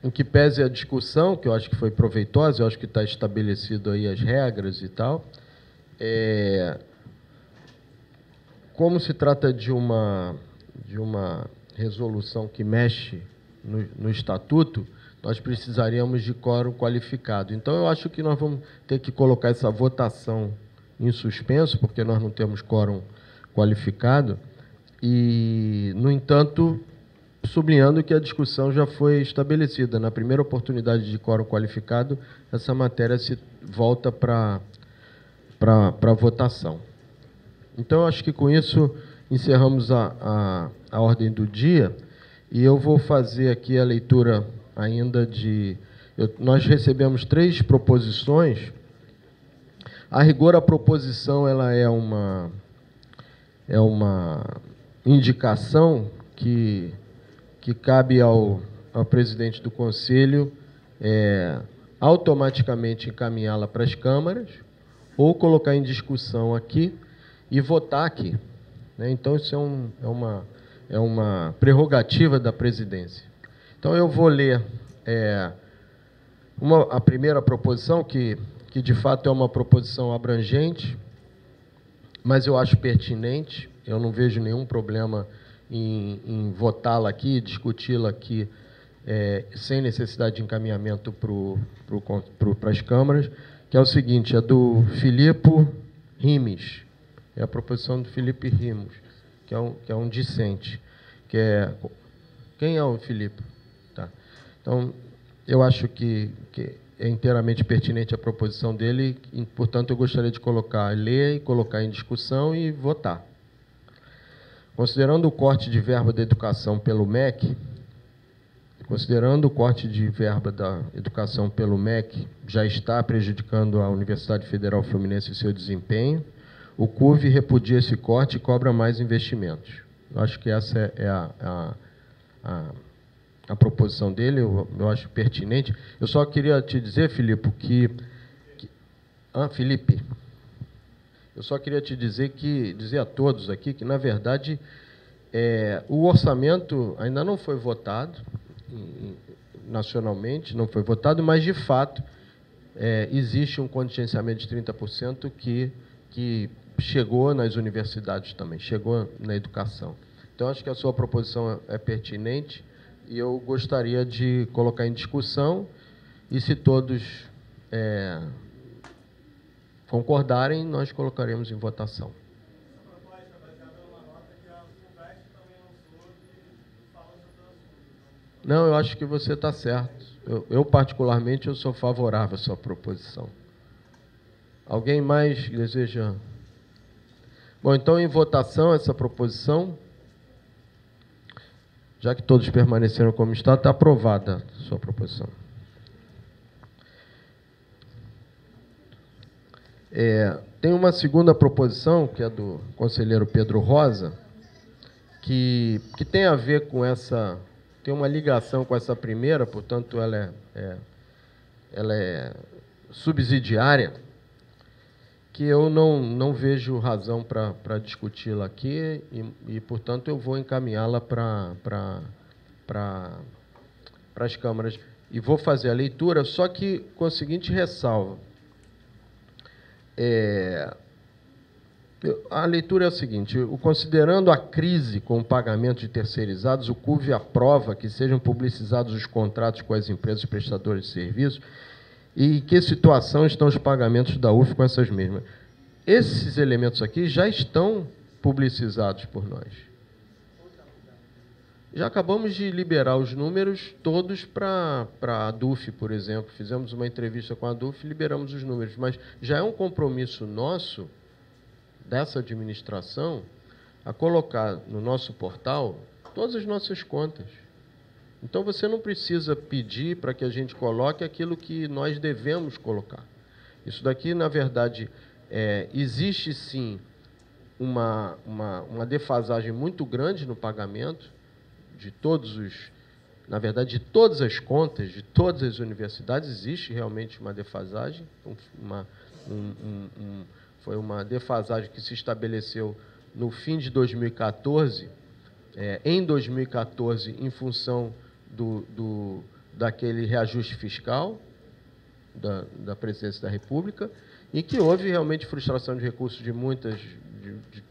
Em que pese a discussão, que eu acho que foi proveitosa, eu acho que está estabelecido aí as regras e tal, como se trata de uma resolução que mexe no estatuto, nós precisaríamos de quórum qualificado. Então, eu acho que nós vamos ter que colocar essa votação em suspenso, porque nós não temos quórum qualificado, e, no entanto, sublinhando que a discussão já foi estabelecida. Na primeira oportunidade de quórum qualificado, essa matéria se volta para votação. Então, eu acho que com isso encerramos a ordem do dia, e eu vou fazer aqui a leitura ainda nós recebemos 3 proposições. A rigor, a proposição ela é uma indicação que cabe ao presidente do Conselho automaticamente encaminhá-la para as câmaras ou colocar em discussão aqui e votar aqui. Né? Então, isso é uma prerrogativa da presidência. Então, eu vou ler a primeira proposição, que de fato é uma proposição abrangente, mas eu acho pertinente. Eu não vejo nenhum problema em votá-la aqui, discuti-la aqui, sem necessidade de encaminhamento para as câmaras, que é o seguinte: é do Filipe Rimes, é a proposição do Filipe Rimes, que é um discente. Quem é o Filipe? Tá. Então, eu acho que é inteiramente pertinente a proposição dele, e, portanto, eu gostaria de ler e colocar em discussão e votar. Considerando o corte de verba da educação pelo MEC, já está prejudicando a Universidade Federal Fluminense e seu desempenho, o CUV repudia esse corte e cobra mais investimentos. Eu acho que essa é a proposição dele, eu acho pertinente. Eu só queria te dizer, Filipe, eu só queria te dizer dizer a todos aqui que, na verdade, o orçamento ainda não foi votado nacionalmente, não foi votado, mas, de fato, existe um contingenciamento de 30% que chegou nas universidades também, chegou na educação. Então, acho que a sua proposição é pertinente e eu gostaria de colocar em discussão, e se todos concordarem, nós colocaremos em votação. Não, eu acho que você está certo. Eu, particularmente, eu sou favorável à sua proposição. Alguém mais deseja? Bom, então, em votação, essa proposição, já que todos permaneceram como está aprovada a sua proposição. Tem uma segunda proposição, que é do conselheiro Pedro Rosa, que tem a ver com essa... tem uma ligação com essa primeira, portanto, ela é subsidiária, que eu não vejo razão para discuti-la aqui e, portanto, eu vou encaminhá-la para as câmaras. E vou fazer a leitura, só que com a seguinte ressalva. A leitura é a seguinte: considerando a crise com o pagamento de terceirizados, o CUV aprova que sejam publicizados os contratos com as empresas prestadoras de serviços e em que situação estão os pagamentos da UF com essas mesmas. Esses elementos aqui já estão publicizados por nós. Já acabamos de liberar os números todos para a DUF, por exemplo. Fizemos uma entrevista com a DUF e liberamos os números. Mas já é um compromisso nosso, dessa administração, a colocar no nosso portal todas as nossas contas. Então, você não precisa pedir para que a gente coloque aquilo que nós devemos colocar. Isso daqui, na verdade, existe, sim, uma defasagem muito grande no pagamento de na verdade, de todas as contas, de todas as universidades, existe realmente uma defasagem, foi uma defasagem que se estabeleceu no fim de 2014, em 2014, em função daquele reajuste fiscal da Presidência da República, e que houve realmente frustração de recursos de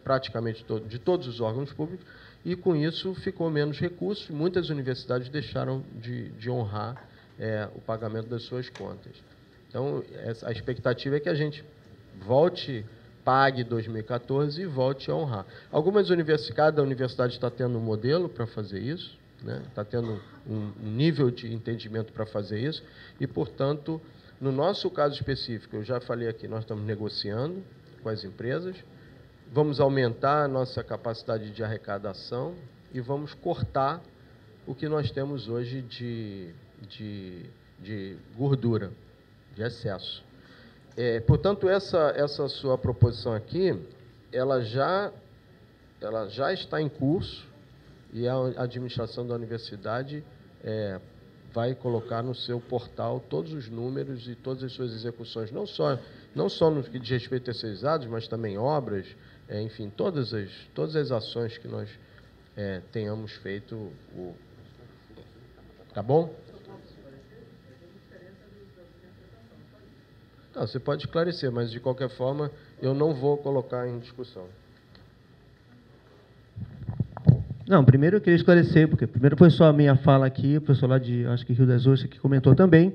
praticamente de todos os órgãos públicos, e com isso ficou menos recursos, muitas universidades deixaram de honrar o pagamento das suas contas. Então, a expectativa é que a gente pague 2014 e volte a honrar. Cada universidade está tendo um modelo para fazer isso, né? Está tendo um nível de entendimento para fazer isso, e, portanto, no nosso caso específico, eu já falei aqui, nós estamos negociando com as empresas, vamos aumentar a nossa capacidade de arrecadação e vamos cortar o que nós temos hoje de gordura, de excesso. Portanto, essa sua proposição aqui, ela já está em curso e a administração da universidade vai colocar no seu portal todos os números e todas as suas execuções, não só no que diz respeito a terceirizados, mas também obras, enfim, todas as ações que nós tenhamos feito. Tá bom? Não, você pode esclarecer, mas, de qualquer forma, eu não vou colocar em discussão. Não, primeiro eu queria esclarecer, porque primeiro foi só a minha fala aqui, o pessoal lá de, acho que Rio das Ostras, que comentou também.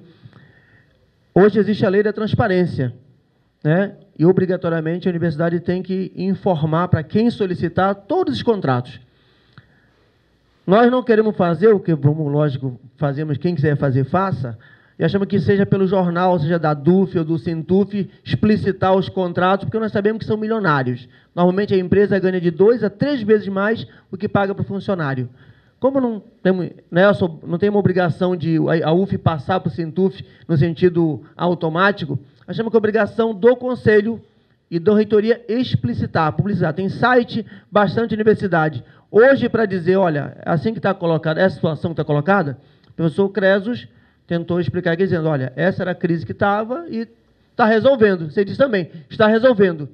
Hoje existe a lei da transparência, né? E, obrigatoriamente, a universidade tem que informar para quem solicitar todos os contratos. Nós não queremos fazer o que, lógico, fazemos, quem quiser fazer, faça, e achamos que seja pelo jornal, seja da DUF ou do Sintuf, explicitar os contratos, porque nós sabemos que são milionários. Normalmente a empresa ganha de 2 a 3 vezes mais o que paga para o funcionário. Como não temos, né, não tem uma obrigação de a UF passar para o Sintuf no sentido automático, achamos que é obrigação do Conselho e da reitoria explicitar, publicitar. Tem site, bastante universidade. Hoje, para dizer, olha, assim que está colocada, essa situação que está colocada, o professor Cresos tentou explicar aqui, dizendo, olha, essa era a crise que estava e está resolvendo. Você diz também, está resolvendo.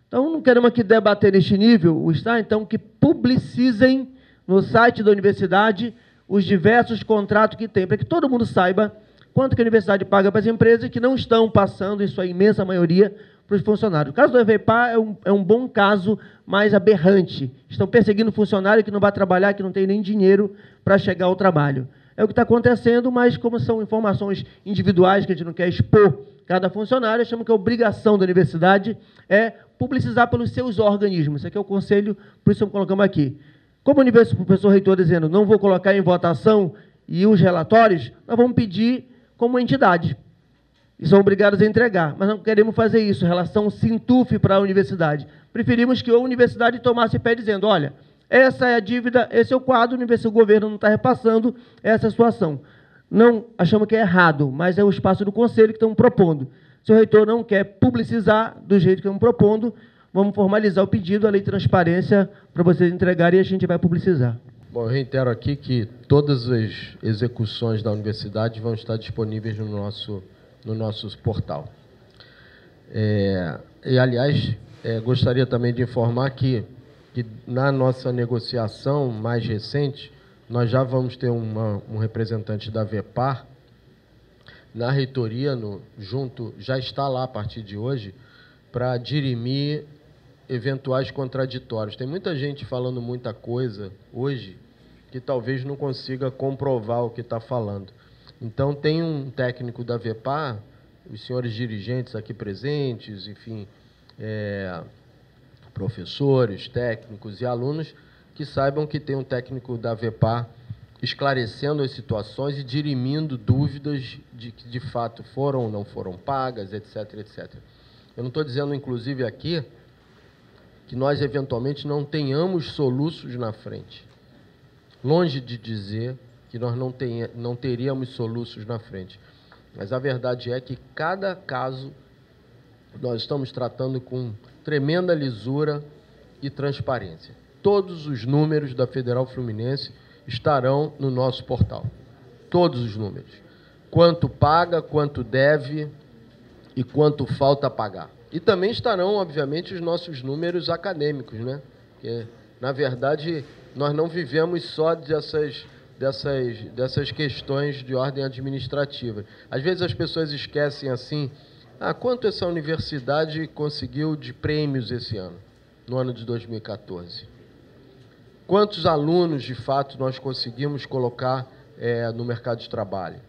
Então, não queremos aqui debater neste nível, está, então, que publicizem no site da universidade os diversos contratos que tem, para que todo mundo saiba quanto que a universidade paga para as empresas que não estão passando, em sua imensa maioria, para os funcionários. O caso do EVPA é um bom caso, mais aberrante. Estão perseguindo funcionário que não vai trabalhar, que não tem nem dinheiro para chegar ao trabalho. É o que está acontecendo, mas como são informações individuais que a gente não quer expor cada funcionário, achamos que a obrigação da universidade é publicizar pelos seus organismos. Isso aqui é o conselho, por isso colocamos aqui. Como o professor reitor dizendo, não vou colocar em votação e os relatórios, nós vamos pedir como entidade. E são obrigados a entregar, mas não queremos fazer isso, relação Sintuf para a universidade. Preferimos que a universidade tomasse pé dizendo, olha, essa é a dívida, esse é o quadro, o governo não está repassando essa situação. Não achamos que é errado, mas é o espaço do conselho que estão propondo. Se o reitor não quer publicizar do jeito que estamos propondo, vamos formalizar o pedido, a lei de transparência, para vocês entregarem e a gente vai publicizar. Bom, eu reitero aqui que todas as execuções da universidade vão estar disponíveis no nosso portal. E, aliás, gostaria também de informar que na nossa negociação mais recente, nós já vamos ter um representante da VEPAR na reitoria, já está lá a partir de hoje, para dirimir eventuais contraditórios. Tem muita gente falando muita coisa hoje que talvez não consiga comprovar o que está falando. Então, tem um técnico da VEPAR, os senhores dirigentes aqui presentes, enfim, professores, técnicos e alunos, que saibam que tem um técnico da VEPAR esclarecendo as situações e dirimindo dúvidas de que, de fato, foram ou não foram pagas, etc, etc. Eu não estou dizendo, inclusive, aqui, que nós, eventualmente, não tenhamos soluços na frente. Longe de dizer que nós não teríamos soluços na frente. Mas a verdade é que cada caso nós estamos tratando com tremenda lisura e transparência. Todos os números da Federal Fluminense estarão no nosso portal. Todos os números. Quanto paga, quanto deve e quanto falta pagar. E também estarão, obviamente, os nossos números acadêmicos, né? Porque, na verdade, nós não vivemos só dessas questões de ordem administrativa. Às vezes as pessoas esquecem assim, quanto essa universidade conseguiu de prêmios esse ano, no ano de 2014? Quantos alunos, de fato, nós conseguimos colocar no mercado de trabalho?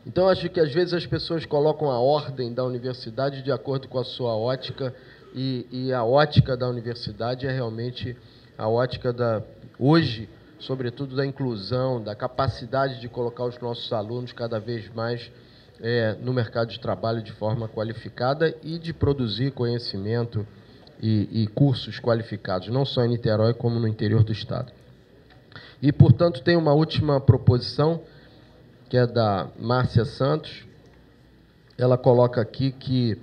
Então, acho que às vezes as pessoas colocam a ordem da universidade de acordo com a sua ótica, e a ótica da universidade é realmente a ótica hoje, sobretudo da inclusão, da capacidade de colocar os nossos alunos cada vez mais no mercado de trabalho de forma qualificada e de produzir conhecimento e cursos qualificados, não só em Niterói, como no interior do Estado. E, portanto, tem uma última proposição, que é da Márcia Santos. Ela coloca aqui que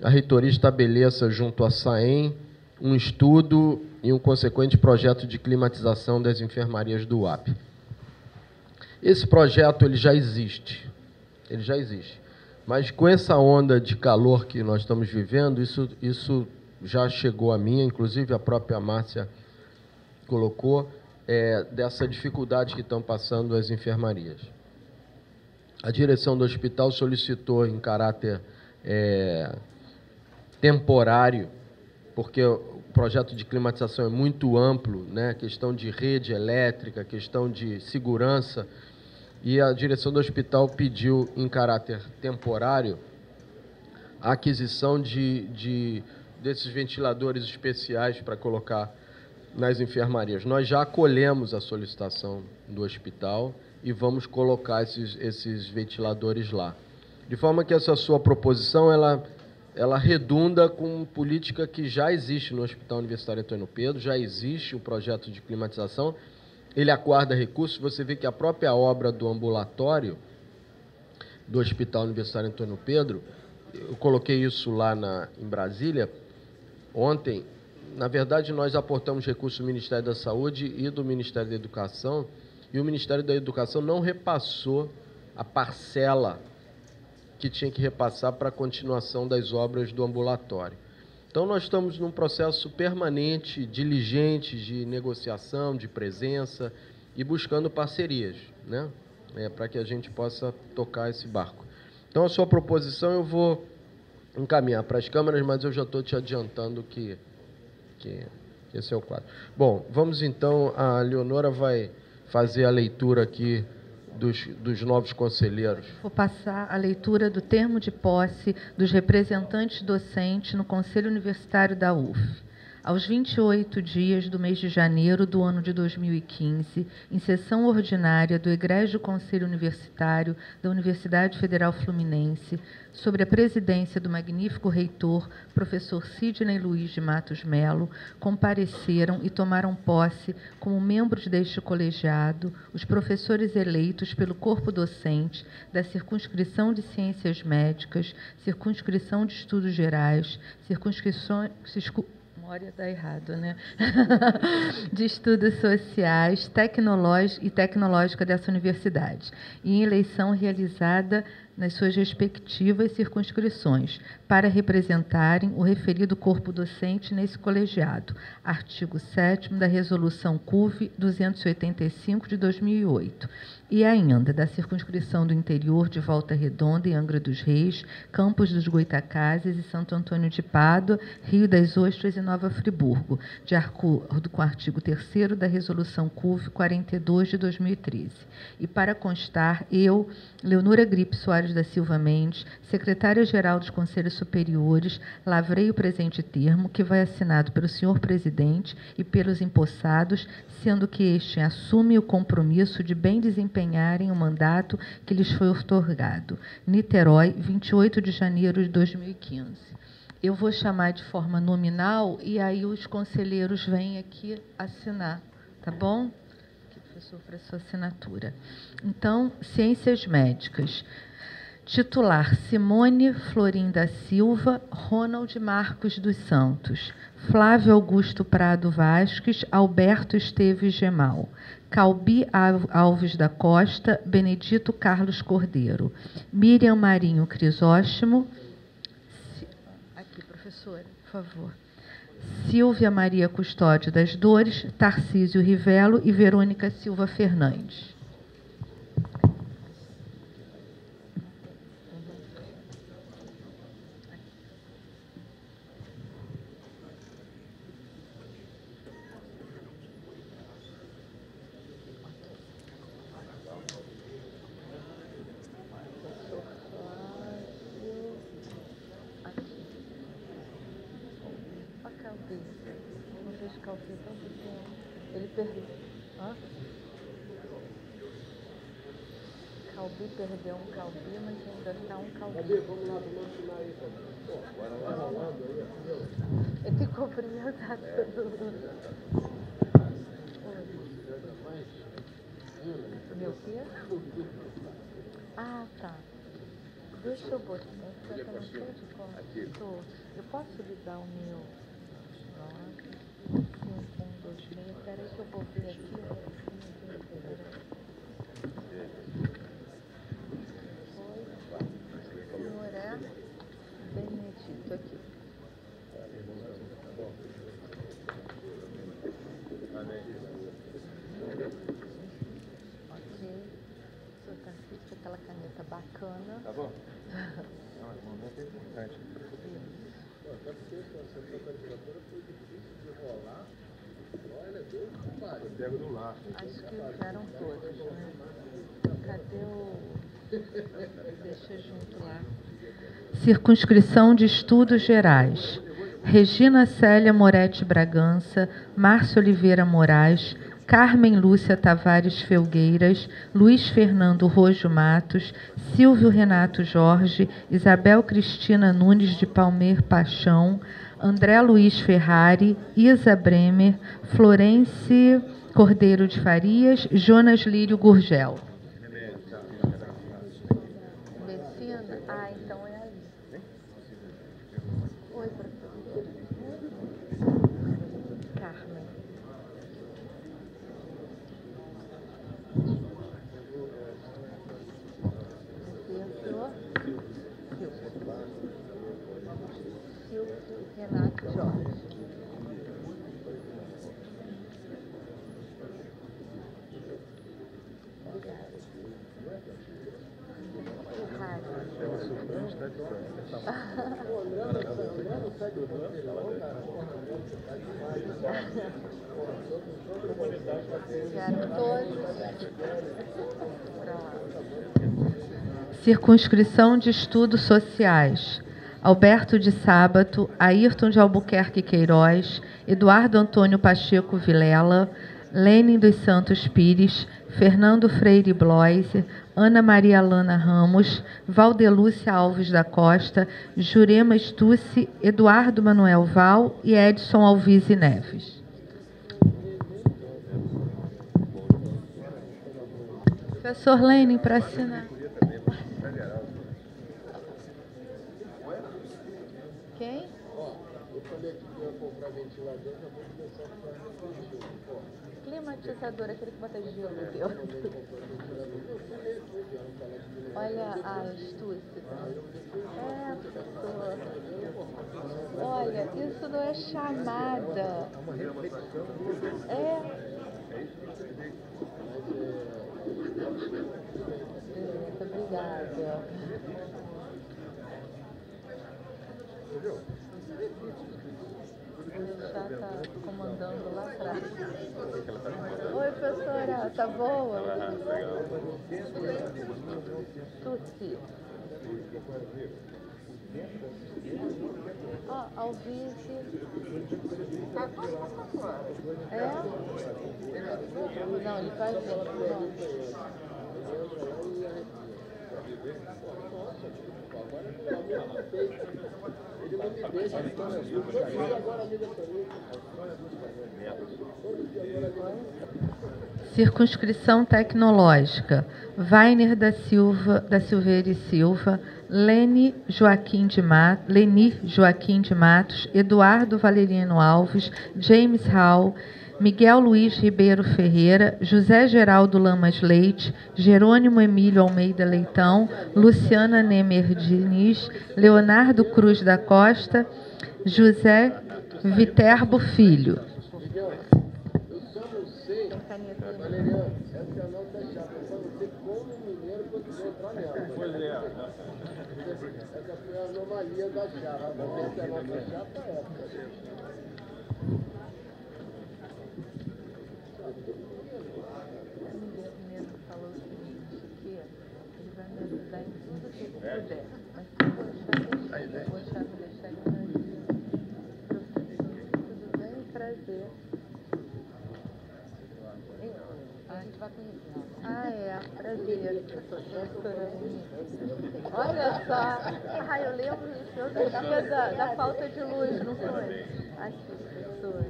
a reitoria estabeleça junto à SAEM um estudo e um consequente projeto de climatização das enfermarias do UAP. Esse projeto ele já existe, mas com essa onda de calor que nós estamos vivendo, isso já chegou a mim, inclusive a própria Márcia colocou, dessa dificuldade que estão passando as enfermarias. A direção do hospital solicitou em caráter temporário, porque o projeto de climatização é muito amplo, né? Questão de rede elétrica, questão de segurança, e a direção do hospital pediu em caráter temporário a aquisição desses ventiladores especiais para colocar nas enfermarias. Nós já acolhemos a solicitação do hospital, e vamos colocar esses ventiladores lá. De forma que essa sua proposição, ela redunda com política que já existe no Hospital Universitário Antônio Pedro, já existe o projeto de climatização, ele aguarda recursos. Você vê que a própria obra do ambulatório do Hospital Universitário Antônio Pedro, eu coloquei isso lá em Brasília ontem. Na verdade, nós aportamos recursos do Ministério da Saúde e do Ministério da Educação, e o Ministério da Educação não repassou a parcela que tinha que repassar para a continuação das obras do ambulatório. Então, nós estamos num processo permanente, diligente, de negociação, de presença e buscando parcerias, né? Para que a gente possa tocar esse barco. Então, a sua proposição eu vou encaminhar para as câmaras, mas eu já estou te adiantando que esse é o quadro. Bom, vamos então, a Leonora vai fazer a leitura aqui dos novos conselheiros. Vou passar a leitura do termo de posse dos representantes docentes no Conselho Universitário da UF. Aos 28 dias do mês de janeiro do ano de 2015, em sessão ordinária do Egrégio Conselho Universitário da Universidade Federal Fluminense, sob a presidência do magnífico reitor, professor Sidney Luiz de Matos Melo, compareceram e tomaram posse como membros deste colegiado os professores eleitos pelo corpo docente da Circunscrição de Ciências Médicas, Circunscrição de Estudos Gerais, memória dá errado, né? de Estudos Sociais, Tecnológica e Tecnológica dessa universidade, e em eleição realizada nas suas respectivas circunscrições, para representarem o referido corpo docente nesse colegiado. Artigo 7º da Resolução CUV 285 de 2008. E ainda da circunscrição do interior de Volta Redonda e Angra dos Reis, Campos dos Goitacazes e Santo Antônio de Pádua, Rio das Ostras e Nova Friburgo, de acordo com o artigo 3º da Resolução CUV 42 de 2013. E para constar, eu, Leonora Gripe Soares da Silva Mendes, secretária-geral dos Conselhos Superiores, lavrei o presente termo, que vai assinado pelo senhor presidente e pelos empossados, sendo que este assume o compromisso de bem desempenharem o mandato que lhes foi outorgado. Niterói, 28 de janeiro de 2015. Eu vou chamar de forma nominal e aí os conselheiros vêm aqui assinar, tá bom? Aqui, professor, para sua assinatura. Então, Ciências Médicas. Titular: Simone Florinda Silva, Ronald Marcos dos Santos, Flávio Augusto Prado Vasques, Alberto Esteves Gemal, Calbi Alves da Costa, Benedito Carlos Cordeiro, Miriam Marinho Crisóstomo, aqui, professora, por favor, Silvia Maria Custódio das Dores, Tarcísio Rivelo e Verônica Silva Fernandes. Ele perdeu. Calbi perdeu um Calbi, mas ainda está um Calbi. Vamos lá, vamos assinar aí. Agora vai rolando aí. Ele tem que cumprimentar todo mundo. Meu quê? Ah, tá. Deixa eu botar. Eu posso lhe dar o meu? 5126. Espera aí que eu vou ver aqui. Senhor é Benedito aqui. Ok. O senhor Tarcísio, aquela caneta bacana. Tá bom. Não, esse momento é importante. Até porque essa candidatura foi difícil de rolar. Olha, Deus não pare. Pego do lado. Acho que vieram todos, né? Cadê o... Deixa junto lá. Circunscrição de Estudos Gerais. Regina Célia Moretti Bragança, Márcio Oliveira Moraes, Carmen Lúcia Tavares Felgueiras, Luiz Fernando Rojo Matos, Silvio Renato Jorge, Isabel Cristina Nunes de Palmer Paixão, André Luiz Ferrari, Isa Bremer, Florence Cordeiro de Farias, Jonas Lírio Gurgel. Ah, então é ali. Oi, professor. Carmen. Silvio Renato Jorge. Circunscrição de Estudos Sociais. Alberto de Sábato, Ayrton de Albuquerque Queiroz, Eduardo Antônio Pacheco Vilela, Lênin dos Santos Pires, Fernando Freire Bloise, Ana Maria Alana Ramos, Valdelúcia Alves da Costa, Jurema Stucci, Eduardo Manuel Val e Edson Alvise Neves. Professor Lênin, para assinar. Quem? Eu falei que ia comprar ventilador, já vou começar a climatizador, aquele que bota gelo, deu. Olha a astúcia. É, professor. Olha, isso não é chamada. Obrigada. O chá está comandando lá atrás. Oi, professora, tá boa? Tuti. Ó, Alvise. É? Não, ele vai vir. Circunscrição tecnológica. Vainer da Silveira e Silva, Leni Joaquim de Matos, Eduardo Valerino Alves, James Hall, Miguel Luiz Ribeiro Ferreira, José Geraldo Lamas Leite, Jerônimo Emílio Almeida Leitão, Luciana Nemer Diniz, Leonardo Cruz da Costa, José Viterbo Filho. Eu só não sei, Valeriano, essa canal tá chata, eu só não sei como o mineiro conseguiu entrar nela. Pois é. Essa foi a anomalia da chapa, a nossa chapa é essa. Falou o seguinte, que ele vai me ajudar em tudo que ele puder, mas se eu vou deixar ele tudo bem, prazer. A gente vai conhecer. Ah, é, prazer. Olha só, ah, eu lembro disso, da falta de luz, não foi? Aqui, professor.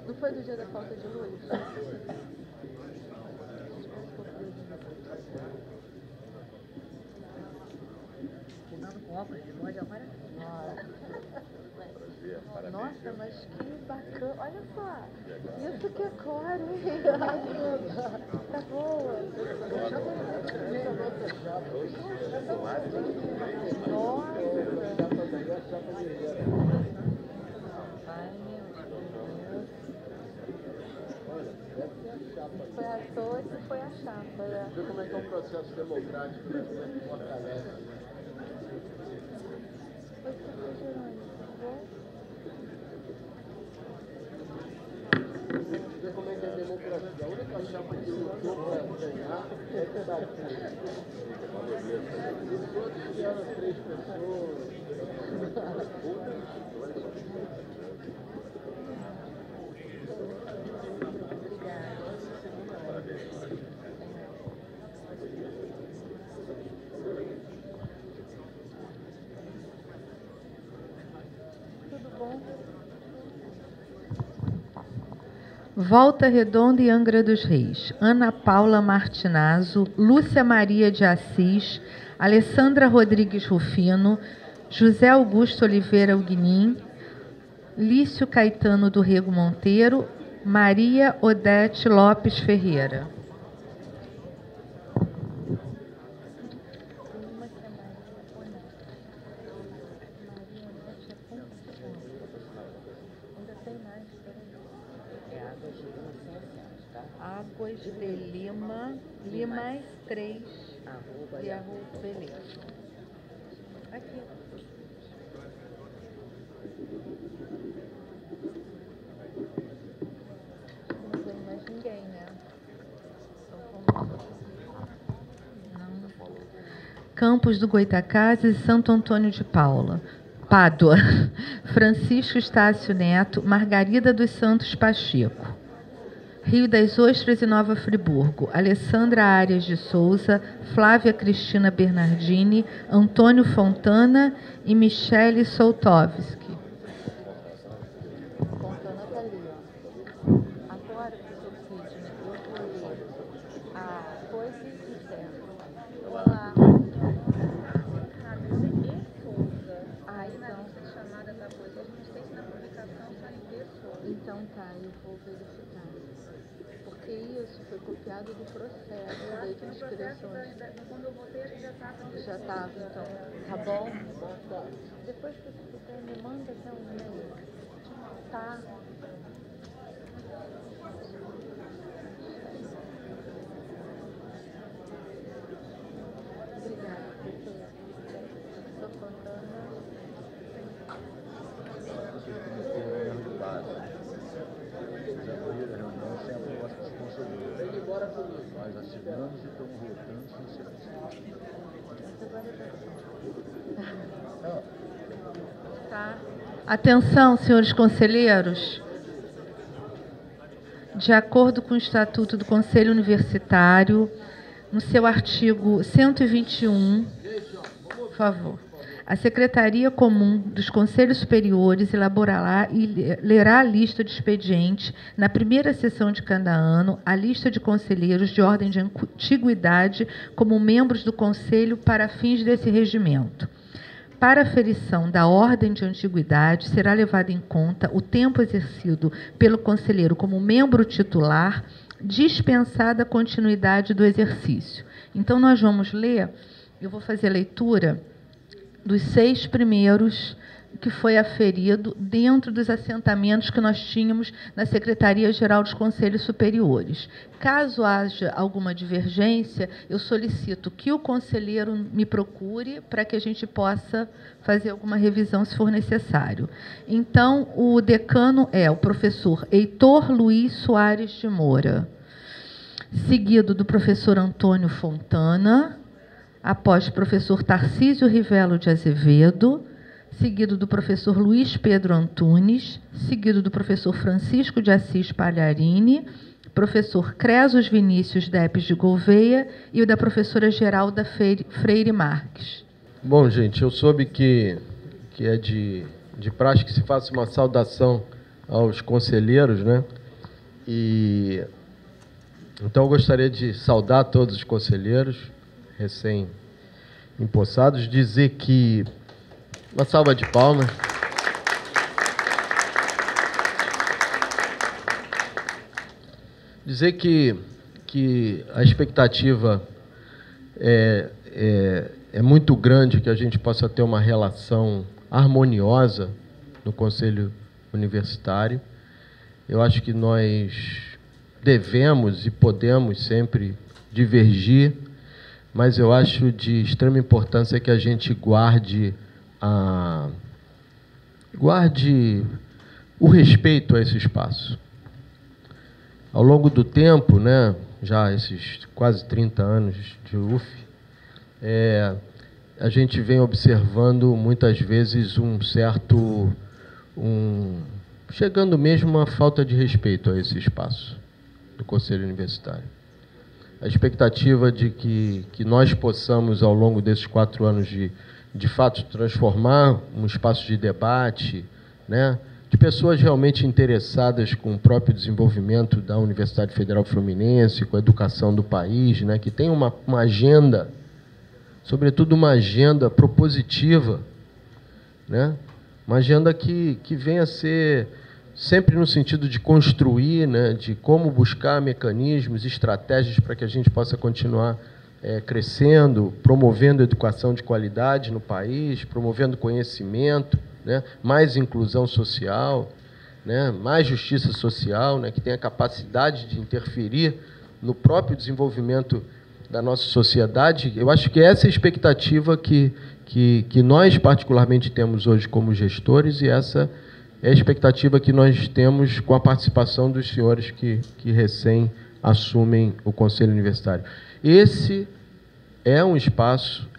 Não foi do dia da falta de luz? Nossa, mas que bacana. Olha só. Isso que é core. Tá boa. Nossa. Ai, meu Deus. Foi a toa e foi a chapa. Né? Vê como é que é um processo democrático, né? Como é que fortalece. Vê como é que é a democracia. A única chapa que lutou para ganhar é que daqui. Os outros vieram 3 pessoas. Volta Redonda e Angra dos Reis, Ana Paula Martinazzo, Lúcia Maria de Assis, Alessandra Rodrigues Rufino, José Augusto Oliveira Uguinin, Lício Caetano do Rego Monteiro, Maria Odete Lopes Ferreira. Águas de Lima, mais 3, e arroba, beleza. Aqui. Não tem mais ninguém, né? Não. Campos do Goitacazes e Santo Antônio de Pádua. Francisco Estácio Neto, Margarida dos Santos Pacheco. Rio das Ostras e Nova Friburgo, Alessandra Arias de Souza, Flávia Cristina Bernardini, Antônio Fontana e Michele Soltovski. Fontana está ali, ó. Agora, professor Sidney, eu vou ler a coisa e certo. Olá. Ah, então. Então tá, eu vou verificar. Porque isso foi copiado do processo de inscrições. Quando eu voltei, a gente já estava. Então. Tá bom? Bom. Depois que você puder, me manda até um e-mail. Tá? Obrigada, professora. Estou contando. Nós assinamos e estamos votando sem ser Tá. Atenção, senhores conselheiros. De acordo com o Estatuto do Conselho Universitário, no seu artigo 121, por favor, a Secretaria Comum dos Conselhos Superiores elaborará e lerá a lista de expediente na primeira sessão de cada ano, a lista de conselheiros de ordem de antiguidade como membros do Conselho para fins desse regimento. Para a aferição da ordem de antiguidade, será levado em conta o tempo exercido pelo conselheiro como membro titular, dispensada a continuidade do exercício. Então, nós vamos ler, eu vou fazer a leitura dos 6 primeiros que foi aferido dentro dos assentamentos que nós tínhamos na Secretaria-Geral dos Conselhos Superiores. Caso haja alguma divergência, eu solicito que o conselheiro me procure para que a gente possa fazer alguma revisão, se for necessário. Então, o decano é o professor Heitor Luiz Soares de Moura, seguido do professor Antônio Fontana, após o professor Tarcísio Rivelo de Azevedo, seguido do professor Luiz Pedro Antunes, seguido do professor Francisco de Assis Palharini, professor Cresos Vinícius Depes de Gouveia e o da professora Geralda Freire Marques. Bom, gente, eu soube que é de praxe que se faça uma saudação aos conselheiros, né? Então eu gostaria de saudar todos os conselheiros recém-empossados, dizer que... Uma salva de palmas. Dizer que a expectativa é muito grande que a gente possa ter uma relação harmoniosa no Conselho Universitário. Eu acho que nós devemos e podemos sempre divergir, mas eu acho de extrema importância que a gente guarde o respeito a esse espaço. Ao longo do tempo, né, já esses quase 30 anos de UF, a gente vem observando muitas vezes chegando mesmo uma falta de respeito a esse espaço do Conselho Universitário. A expectativa de que nós possamos, ao longo desses 4 anos, de fato transformar um espaço de debate, né, de pessoas realmente interessadas com o próprio desenvolvimento da Universidade Federal Fluminense, com a educação do país, né, que tem uma agenda, sobretudo uma agenda propositiva, né, uma agenda que venha a ser sempre no sentido de construir, né, de como buscar mecanismos, estratégias para que a gente possa continuar crescendo, promovendo educação de qualidade no país, promovendo conhecimento, né, mais inclusão social, né, mais justiça social, né, que tenha capacidade de interferir no próprio desenvolvimento da nossa sociedade. Eu acho que essa é a expectativa que nós particularmente temos hoje como gestores, e essa é a expectativa que nós temos com a participação dos senhores que recém assumem o Conselho Universitário. Esse é um espaço,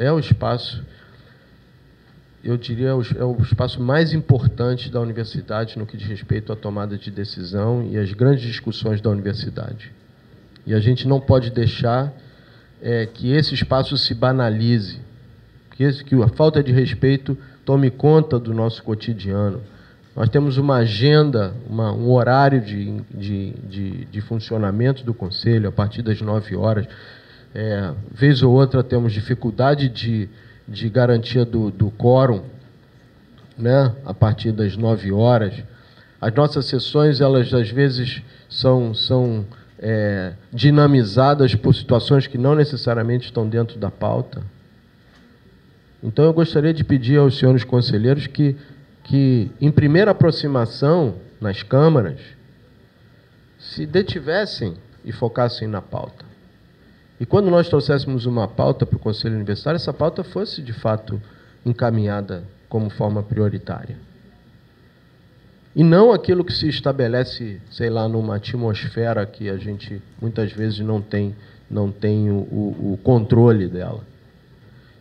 eu diria, é o espaço mais importante da universidade no que diz respeito à tomada de decisão e às grandes discussões da universidade. E a gente não pode deixar que esse espaço se banalize, que a falta de respeito tome conta do nosso cotidiano. Nós temos uma agenda, um horário de funcionamento do Conselho a partir das 9 horas. Vez ou outra temos dificuldade de garantia do quórum, né, a partir das 9 horas. As nossas sessões, elas às vezes são dinamizadas por situações que não necessariamente estão dentro da pauta. Então, eu gostaria de pedir aos senhores conselheiros que em primeira aproximação nas câmaras, se detivessem e focassem na pauta. E quando nós trouxéssemos uma pauta para o Conselho Universitário, essa pauta fosse, de fato, encaminhada como forma prioritária. E não aquilo que se estabelece, sei lá, numa atmosfera que a gente, muitas vezes, não tem o controle dela.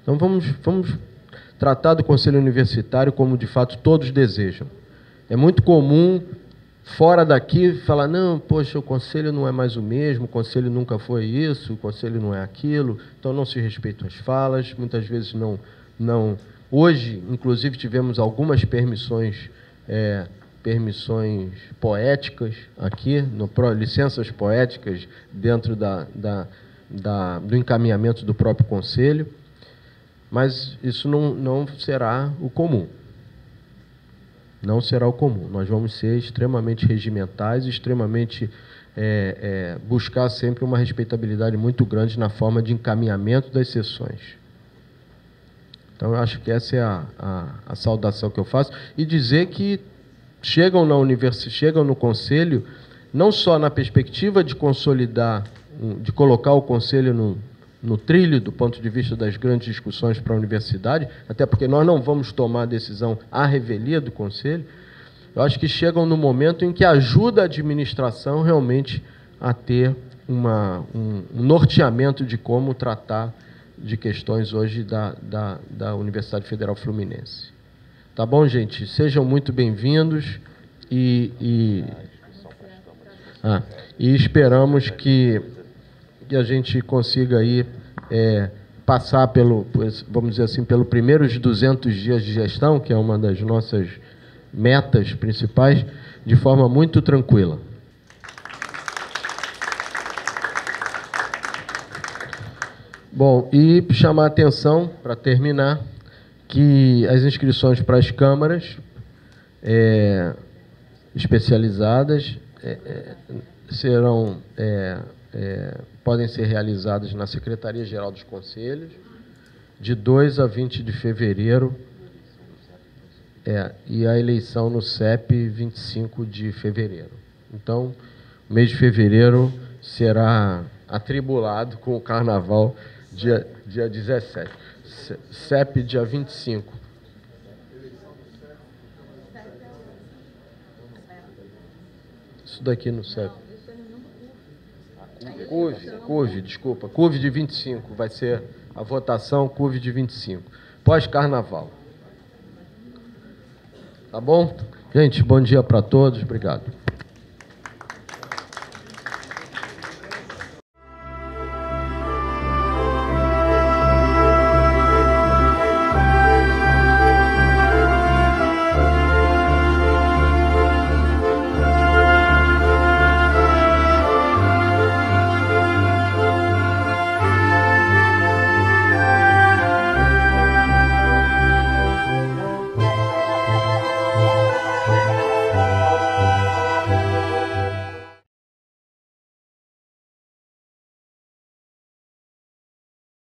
Então, vamos tratar do Conselho Universitário como, de fato, todos desejam. É muito comum, fora daqui, falar, não, poxa, o Conselho não é mais o mesmo, o Conselho nunca foi isso, o Conselho não é aquilo, então não se respeitam as falas, muitas vezes não. Hoje, inclusive, tivemos algumas permissões poéticas aqui, licenças poéticas dentro do encaminhamento do próprio Conselho, mas isso não será o comum. Não será o comum. Nós vamos ser extremamente regimentais, extremamente buscar sempre uma respeitabilidade muito grande na forma de encaminhamento das sessões. Então, eu acho que essa é a saudação que eu faço. E dizer que chegam no Conselho, não só na perspectiva de consolidar, de colocar o Conselho no trilho do ponto de vista das grandes discussões para a universidade, até porque nós não vamos tomar a decisão à revelia do Conselho. Eu acho que chegam no momento em que ajuda a administração realmente a ter um norteamento de como tratar de questões hoje da Universidade Federal Fluminense. Tá bom, gente? Sejam muito bem-vindos e esperamos que a gente consiga aí passar vamos dizer assim, pelos primeiros 200 dias de gestão, que é uma das nossas metas principais, de forma muito tranquila. Bom, e chamar a atenção, para terminar, que as inscrições para as câmaras especializadas podem ser realizadas na Secretaria-Geral dos Conselhos, de 2 a 20 de fevereiro, e a eleição no CEP, 25 de fevereiro. Então, o mês de fevereiro será atribulado com o Carnaval, dia 17. CEP, dia 25. Isso daqui no CEP. CUV de 25, vai ser a votação CUV de 25, pós-carnaval. Tá bom? Gente, bom dia para todos, obrigado.